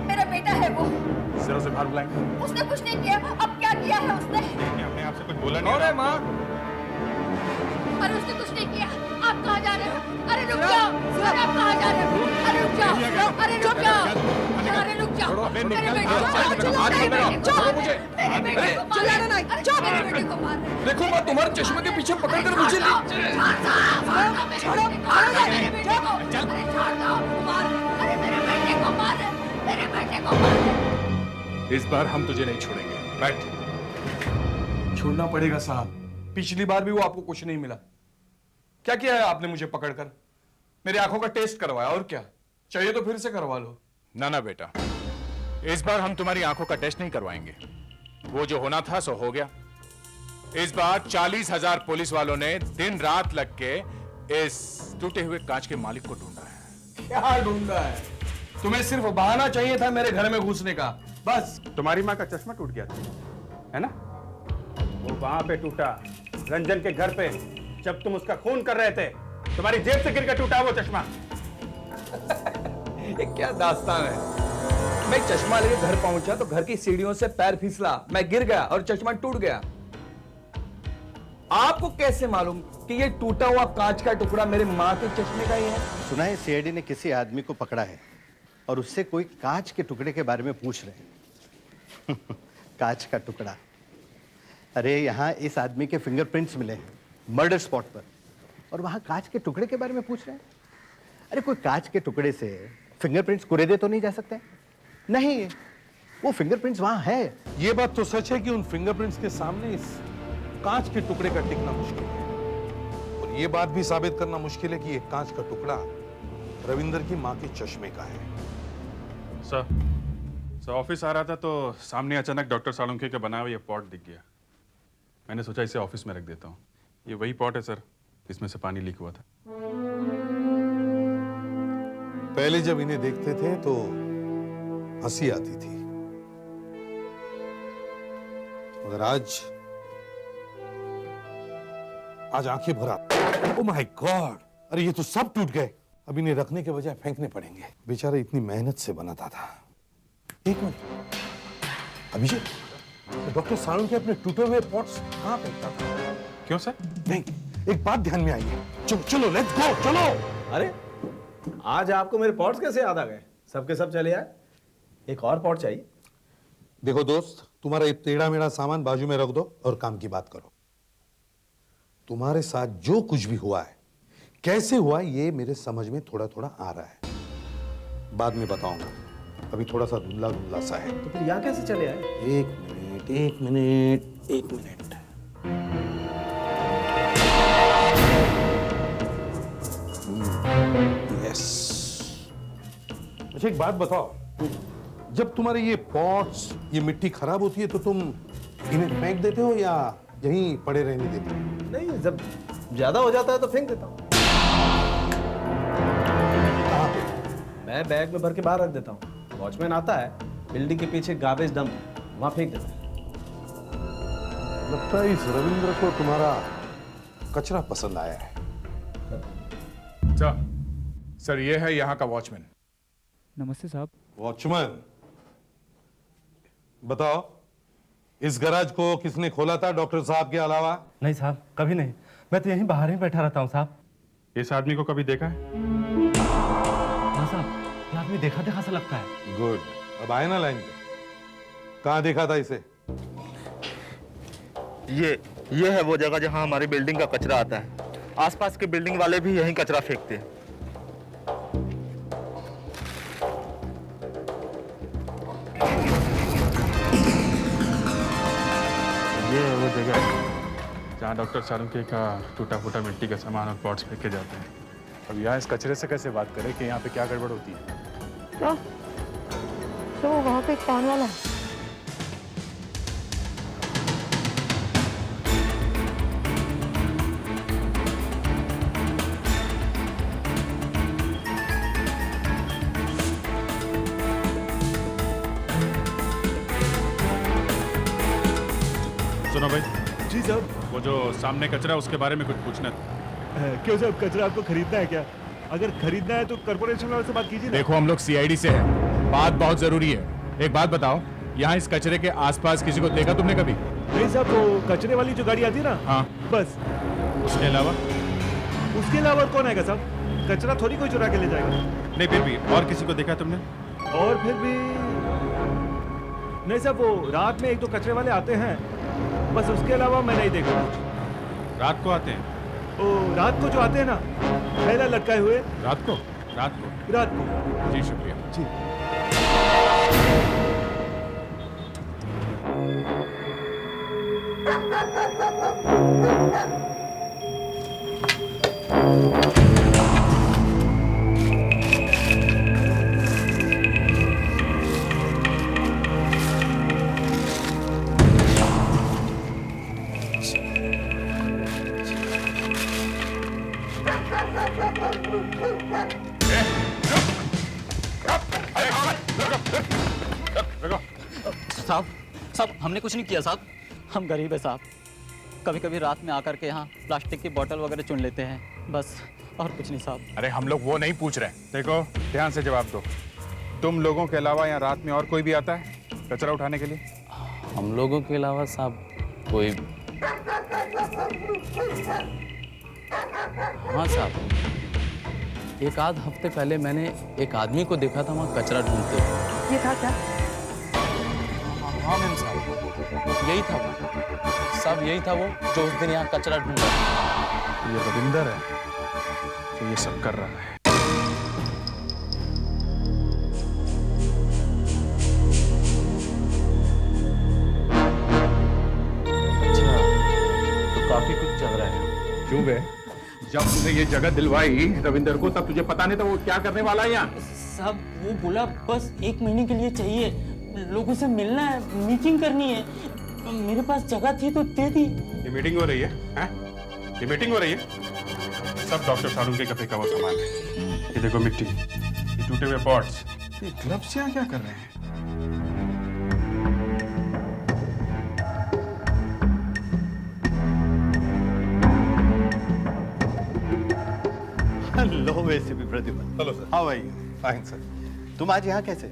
मेरा बेटा है वो। सिरों से बाहर बुलाएंगे। उसने कुछ नहीं किया। अब क्या किया है उसने? हमने आपसे कुछ बोला नहीं। कौन है माँ? अरे उसने कुछ नहीं किया। आप कहाँ जा रहे हो? अरे रुक जाओ। अरे आप कहाँ जा रहे हो? अरे रुक जाओ। अरे रुक जाओ। अरे रुक जाओ। मेरे बेटे को चिल्लाना नहीं। मेरे बेटे को मार। देखो माँ, तुम्हारे चश्मे के पीछे पकड़ कर मुझे इस बार हम तुझे नहीं छोड़ेंगे। बैठ। छोड़ना पड़ेगा साहब। पिछली बार भी वो आपको कुछ नहीं मिला। क्या किया है आपने मुझे पकड़कर? मेरी आंखों का टेस्ट करवाया, और क्या चाहिए तो फिर से करवा लो। ना बेटा, इस बार हम तुम्हारी आंखों का टेस्ट नहीं करवाएंगे। वो जो होना था सो हो गया। इस बार 40,000 पुलिस वालों ने दिन रात लग के इस टूटे हुए कांच के मालिक को ढूंढा है। क्या ढूंढा है? तुम्हें सिर्फ बहाना चाहिए था मेरे घर में घुसने का, बस। तुम्हारी माँ का चश्मा टूट गया था, है ना? वो वहां पे टूटा, रंजन के घर पे, जब तुम उसका खून कर रहे थे। तुम्हारी जेब से गिरकर टूटा वो चश्मा। ये क्या दास्तान है? मैं चश्मा लेके घर पहुंचा तो घर की सीढ़ियों से पैर फिसला, मैं गिर गया और चश्मा टूट गया। आपको कैसे मालूम कि ये टूटा हुआ कांच का टुकड़ा मेरे माँ के चश्मे का ही है? सुना है सीआईडी ने किसी आदमी को पकड़ा है और उससे कोई कांच के टुकड़े के बारे में पूछ रहे हैं। कांच का टुकड़ा? अरे यहाँ इस आदमी के फिंगरप्रिंट्स मिले हैं मर्डर स्पॉट पर, और वहाँ कांच के टुकड़े के बारे में पूछ रहे हैं। अरे कोई कांच के टुकड़े से फिंगरप्रिंट्स कुरेदे तो नहीं जा सकते? नहीं, वो फिंगरप्रिंट्स वहाँ है। ये बात तो सच है कि उन फिंगरप्रिंट्स के सामने इस कांच के टुकड़े का टिकना मुश्किल है, और ये बात भी साबित करना मुश्किल है कि ये कांच का टुकड़ा रविंदर की माँ के चश्मे का है। सर ऑफिस आ रहा था तो सामने अचानक डॉक्टर सालुंखे का बना हुआ ये पॉट दिख गया। मैंने सोचा इसे ऑफिस में रख देता हूँ। ये वही पॉट है सर, इसमें से पानी लीक हुआ था। पहले जब इन्हें देखते थे तो हंसी आती थी, मगर आज आंखें भरा। Oh my God! अरे ये तो सब टूट गए। अब इन्हें रखने के बजाय फेंकने पड़ेंगे। बेचारा इतनी मेहनत से बनाता था। एक मिनट, अभिषेक, डॉक्टर सालुंखे अपने टूटे हुए पॉट्स कहाँ फेंकता था? क्यों सर? नहीं, एक बात ध्यान में आई है। चलो चलो, लेट्स गो, चलो। अरे आज आपको मेरे पॉट्स कैसे याद आ गए? सबके सब चले आए। एक और पॉट चाहिए। देखो दोस्त, तुम्हारा ये टेढ़ा मेढ़ा सामान बाजू में रख दो और काम की बात करो। तुम्हारे साथ जो कुछ भी हुआ है, कैसे हुआ, ये मेरे समझ में थोड़ा थोड़ा आ रहा है। बाद में बताऊंगा, अभी थोड़ा सा धुंधला धुंधला सा है। तो फिर यहाँ कैसे चले आए? एक मिनट। यस। अच्छा एक बात बताओ, जब तुम्हारे ये पॉट्स, ये मिट्टी खराब होती है तो तुम इन्हें फेंक देते हो या यहीं पड़े रहने देते हो? नहीं, जब ज्यादा हो जाता है तो फेंक देता हूँ। कहाँ पे? मैं बैग में भर के बाहर रख देता हूँ। वॉचमैन आता है, बिल्डिंग के पीछे गार्बेज डंप, वहां फेंक देता है। लगता है इस रविंद्र को तुम्हारा कचरा पसंद आया है। सर ये है यहाँ का वॉचमैन। नमस्ते साहब। वॉचमैन, बताओ इस गैराज को किसने खोला था डॉक्टर साहब के अलावा? नहीं साहब, कभी नहीं। मैं तो यहीं बाहर ही बैठा रहता हूँ साहब। इस आदमी को कभी देखा है? हाँ साहब, ये आदमी देखा देखा सा लगता है। गुड, अब आए ना लाइन पे। कहाँ देखा था इसे? ये है वो जगह जहां हमारी बिल्डिंग का कचरा आता है। आसपास के बिल्डिंग वाले भी यहीं कचरा फेंकते हैं। ये है वो जगह जहाँ डॉक्टर सालुंके का टूटा फूटा मिट्टी का सामान और पॉट्स फेंके जाते हैं। अब यहाँ इस कचरे से कैसे बात करें कि यहाँ पे क्या गड़बड़ होती है? क्या? तो वहाँ पे एक पान वाला सुनो भाई। जी साहब। वो जो सामने कचरा उसके बारे में कुछ पूछना था। क्यों साहब, कचरा आपको खरीदना है क्या? अगर खरीदना है तो कॉर्पोरेशन वालों से बात कीजिए ना। देखो हम लोग सीआईडी से हैं, बात बहुत जरूरी है। एक बात बताओ, यहाँ इस कचरे के आसपास किसी को देखा तुमने कभी? नहीं साहब, तो कचरे वाली जो गाड़ी आती है ना, हाँ बस। उसके अलावा? उसके अलावा कौन आएगा साहब? कचरा थोड़ी कोई चुरा के ले जाएगा। नहीं, फिर भी और किसी को देखा तुमने? और फिर भी नहीं साहब, वो रात में एक दो कचरे वाले आते हैं, बस उसके अलावा मैं नहीं देखा। रात को आते हैं? ओ, रात को जो आते हैं ना, थैला लटकाए हुए। रात को? रात को। जी शुक्रिया। जी। साहब हमने कुछ नहीं किया साहब, हम गरीब है साहब। कभी कभी रात में आकर के यहाँ प्लास्टिक की बोतल वगैरह चुन लेते हैं, बस, और कुछ नहीं साहब। अरे हम लोग वो नहीं पूछ रहे। देखो ध्यान से जवाब दो। तुम लोगों के अलावा यहाँ रात में और कोई भी आता है कचरा उठाने के लिए? हम लोगों के अलावा साहब कोई? हाँ साहब, एक आध हफ्ते पहले मैंने एक आदमी को देखा था वहाँ कचरा ढूंढते हुए। ये था क्या? हाँ मैम साहब, यही था वो साहब, यही था वो जो उस दिन यहाँ कचरा ढूंढ रहा था। ये रविंदर है तो ये सब कर रहा है। अच्छा, तो काफी कुछ चल रहा है। क्यों बे? जब तूने ये जगह दिलवाई रविंदर को तब तुझे पता नहीं था वो क्या करने वाला है यहाँ? साहब वो बोला बस 1 महीने के लिए चाहिए, लोगों से मिलना है, मीटिंग करनी है। मेरे पास जगह थी तो दे दी। ये मीटिंग हो रही है? हैं? ये मीटिंग हो रही है? सब डॉक्टर सालुंके का फेंका हुआ सामान है। ये देखो मिट्टी, ये टूटे हुए पॉट्स। ये ग्लव्स यहाँ क्या कर रहे हैं? Hello ACP Pradyuman. Hello sir. How are you? Fine sir. तुम आज यहाँ कैसे?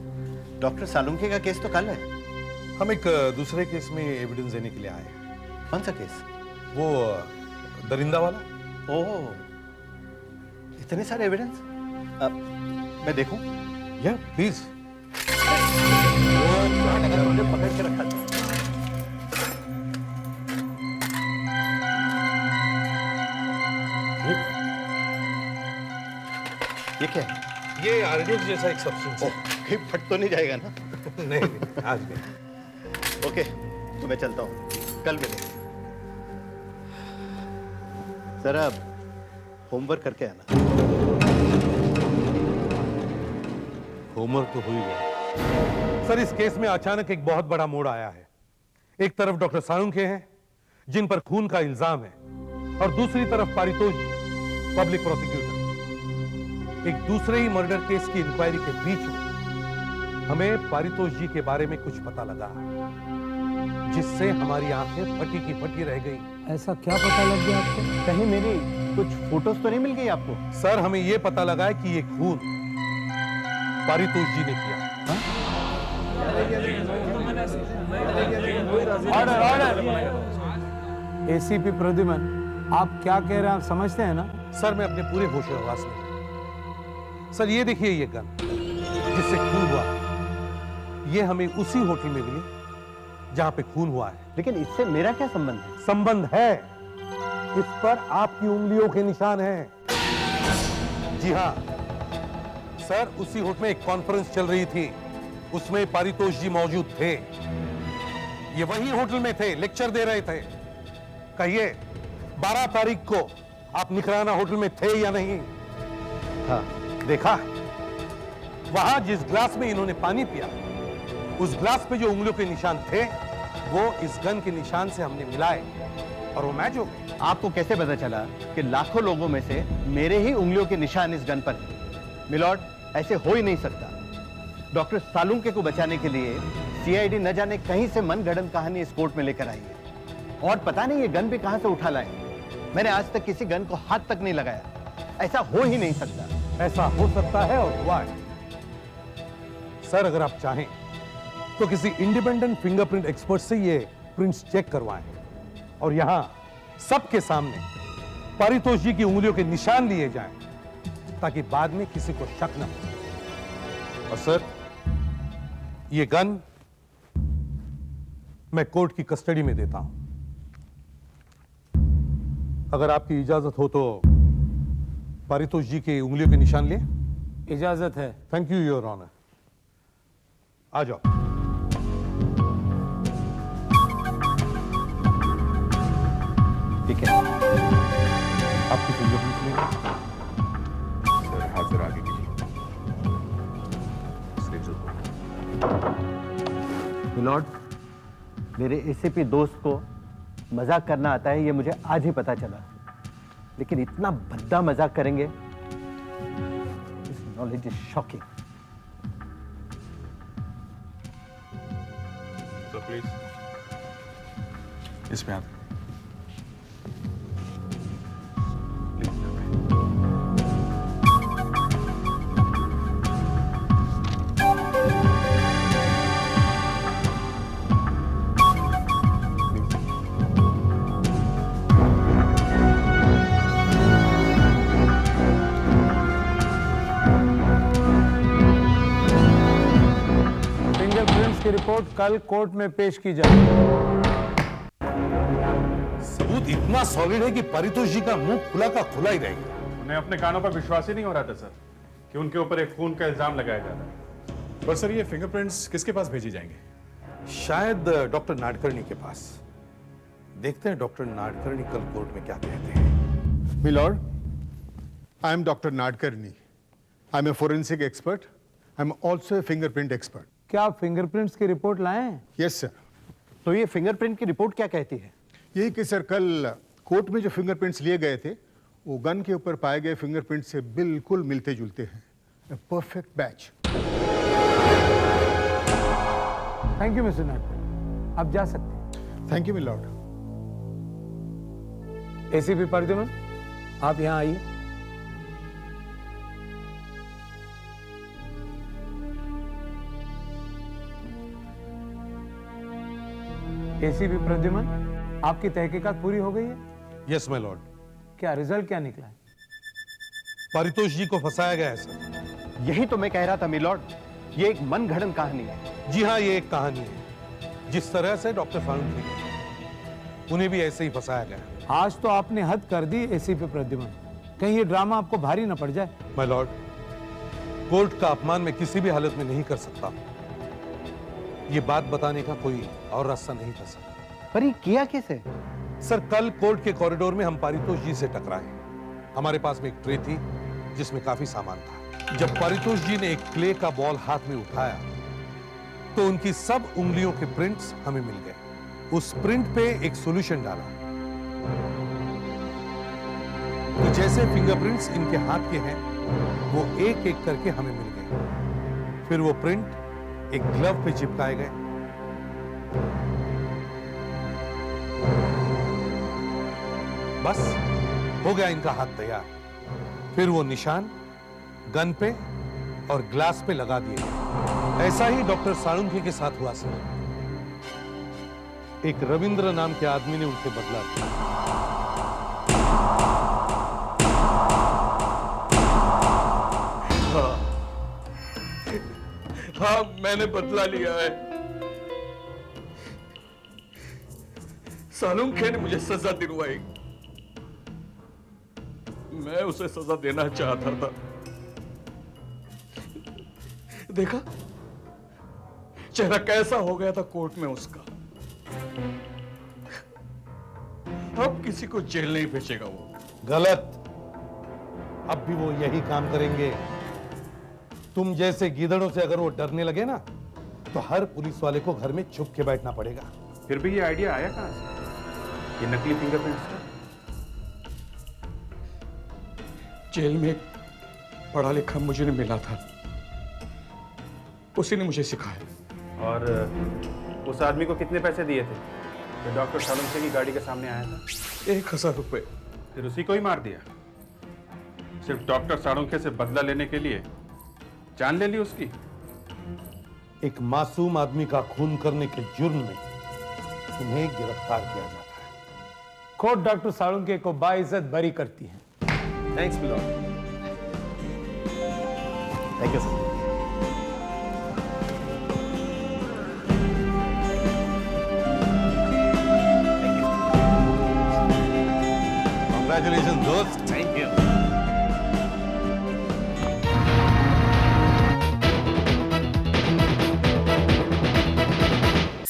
डॉक्टर सालुंके का केस तो कल है। हम एक दूसरे केस में एविडेंस देने के लिए आए हैं। कौन सा केस? वो दरिंदा वाला। ओह, इतने सारे एविडेंस। मैं देखूं? या प्लीज। पकड़ के रखा था। ये क्या है? ये आरडीएक्स जैसा एक सब्सटेंस है। कहीं फट तो नहीं जाएगा ना? नहीं, आज नहीं। ओके, तो मैं चलता हूँ, कल मिलेंगे। जरा होमवर्क करके आना। होमवर्क तो हो ही गया। सर इस केस में अचानक एक बहुत बड़ा मोड़ आया है। एक तरफ डॉक्टर सालुंके हैं जिन पर खून का इल्जाम है, और दूसरी तरफ पारितोष जी, पब्लिक प्रोसिक्यूटर। एक दूसरे ही मर्डर केस की इंक्वायरी के बीच में हमें पारितोष जी के बारे में कुछ पता लगा, जिससे हमारी आंखें फटी की फटी रह गई। ऐसा क्या पता लग गया आपको? कहीं मेरी कुछ फोटोज तो नहीं मिल गई आपको? सर हमें यह पता लगा है कि ये खून पारितोष जी ने किया। Order order. एसीपी प्रद्युमन, आप क्या कह रहे हैं आप समझते हैं ना? सर मैं अपने पूरे होश हवास में। सर ये देखिए, ये गन जिससे खून हुआ, ये हमें उसी होटल में मिली जहां पे खून हुआ है। लेकिन इससे मेरा क्या संबंध है? संबंध है। इस पर आपकी उंगलियों के निशान हैं। जी हां सर, उसी होटल में एक कॉन्फ्रेंस चल रही थी, उसमें पारितोष जी मौजूद थे। ये वही होटल में थे, लेक्चर दे रहे थे। कहिए 12 तारीख को आप निकराना होटल में थे या नहीं? हाँ। देखा, वहां जिस ग्लास में इन्होंने पानी पिया, उस ग्लास पे जो उंगलियों के निशान थे वो इस गन के निशान से हमने मिलाए और वो मैच हो गए। आपको कैसे पता चला कि लाखों लोगों में से मेरे ही उंगलियों के निशान इस गन पर हैं? मिलॉर्ड, ऐसे हो ही नहीं सकता। डॉक्टर सालुंके को बचाने के लिए सीआईडी न जाने कहीं से मनगढ़ंत कहानी इस कोर्ट में लेकर आई है, और पता नहीं ये गन भी कहां से उठा लाए। मैंने आज तक किसी गन को हाथ तक नहीं लगाया। ऐसा हो ही नहीं सकता। ऐसा हो सकता है और हुआ है। सर, अगर आप चाहें तो किसी इंडिपेंडेंट फिंगरप्रिंट एक्सपर्ट से ये प्रिंट्स चेक करवाएं और यहां सबके सामने पारितोष जी की उंगलियों के निशान लिए जाएं, ताकि बाद में किसी को शक न हो। और सर, ये गन मैं कोर्ट की कस्टडी में देता हूं। अगर आपकी इजाजत हो तो पारितोष जी की उंगलियों के निशान लिए। इजाजत है। Thank you your honour. आ जाओ। ठीक है, आपकी फिंगरप्रिंट्स लेंगे। सर, हाथ जरा आगे कीजिए। मिलॉर्ड, मेरे एसीपी दोस्त को मजाक करना आता है, ये मुझे आज ही पता चला। लेकिन इतना भद्दा मजाक करेंगे, this knowledge is shocking. Sir please, इसमें आप फिंगरप्रिंट्स की रिपोर्ट कल कोर्ट में पेश की जाएगी। सबूत इतना सॉलिड है कि पारितोष जी का मुंह खुला का खुला ही रहेगा। उन्हें अपने कानों पर विश्वास ही नहीं हो रहा था सर कि उनके ऊपर एक खून का इल्जाम लगाया जा रहा है। पर सर, ये फिंगरप्रिंट्स किसके पास भेजी जाएंगे? शायद डॉक्टर नाडकर्णी के पास। देखते हैं डॉक्टर नाडकर्णी कल कोर्ट में क्या कहते हैं। Milord, I am doctor Nadkarni. I am a forensic expert. I am also a fingerprint expert. क्या आप फिंगरप्रिंट्स की रिपोर्ट लाए हैं? Yes sir. तो ये फिंगरप्रिंट की रिपोर्ट क्या कहती है? यही कि सर, कल कोर्ट में जो फिंगरप्रिंट्स लिए गए थे वो गन के ऊपर पाए गए फिंगरप्रिंट से बिल्कुल मिलते जुलते हैं। A perfect batch. Thank you mister Nadkarni, आप जा सकते हैं। Thank you milord. ACP Pradyuman, आप यहां आइए। एसीपी प्रद्युमन, आपकी तहकीकात पूरी हो गई है? Yes my Lord. क्या रिजल्ट क्या निकला है? पारितोष जी को फंसाया गया है सर। यही तो मैं कह रहा था मिलॉर्ड, ये एक मनगढ़ंत कहानी है। जी हाँ, ये एक कहानी है। जिस तरह से डॉक्टर सालुंके, उन्हें भी ऐसे ही फंसाया गया। आज तो आपने हद कर दी एसीपी प्रद्युमन, कहीं ये ड्रामा आपको भारी न पड़ जाए। माय लॉर्ड, कोर्ट का अपमान मैं किसी भी हालत में नहीं कर सकता। ये बात बताने का कोई और रास्ता नहीं था सर। पर ये किया कैसे? सर, कल कोर्ट के कॉरिडोर में हम पारितोष जी से टकराए। हमारे पास में एक ट्रे थी जिसमें काफी सामान था। जब पारितोष जी ने एक क्ले का बॉल हाथ में उठाया तो उनकी सब उंगलियों के प्रिंट्स हमें मिल गए। उस प्रिंट पे एक सॉल्यूशन डाला तो जैसे फिंगरप्रिंट्स इनके हाथ के हैं वो एक एक करके हमें मिल गए। फिर वो प्रिंट एक ग्लव पे चिपकाए गए। बस हो गया इनका हाथ तैयार। फिर वो निशान गन पे और ग्लास पे लगा दिए। ऐसा ही डॉक्टर सालुंके के साथ हुआ सर। एक रविंद्र नाम के आदमी ने उनसे बदला लिया। हाँ, मैंने बदला लिया है। सालुंखे ने मुझे सजा दिलवाई। मैं उसे सजा देना चाहता था। देखा चेहरा कैसा हो गया था कोर्ट में उसका। अब किसी को जेल नहीं भेजेगा वो। गलत। अब भी वो यही काम करेंगे। तुम जैसे गीदड़ों से अगर वो डरने लगे ना तो हर पुलिस वाले को घर में छुप के बैठना पड़ेगा। फिर भी ये आइडिया आया कहां से, ये नकली फिंगरप्रिंट्स का? जेल में एक पढ़ा लिखा मुझे मिला था, उसी ने मुझे सिखाया। और उस आदमी को कितने पैसे दिए थे जो डॉक्टर सालुंखे की गाड़ी के सामने आया था? 1000 रुपए। फिर उसी को ही मार दिया, सिर्फ डॉक्टर सालुंखे से बदला लेने के लिए जान ले ली उसकी। एक मासूम आदमी का खून करने के जुर्म में तुम्हें गिरफ्तार किया जाता है। कोर्ट डॉक्टर सालुंखे को बाइज्जत बरी करती है। Thanks milord. Thank you sir. Congratulations, दोस्त। Thank you.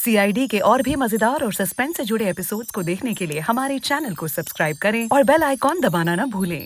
CID के और भी मजेदार और सस्पेंस से जुड़े एपिसोड्स को देखने के लिए हमारे चैनल को सब्सक्राइब करें और बेल आइकॉन दबाना ना भूलें।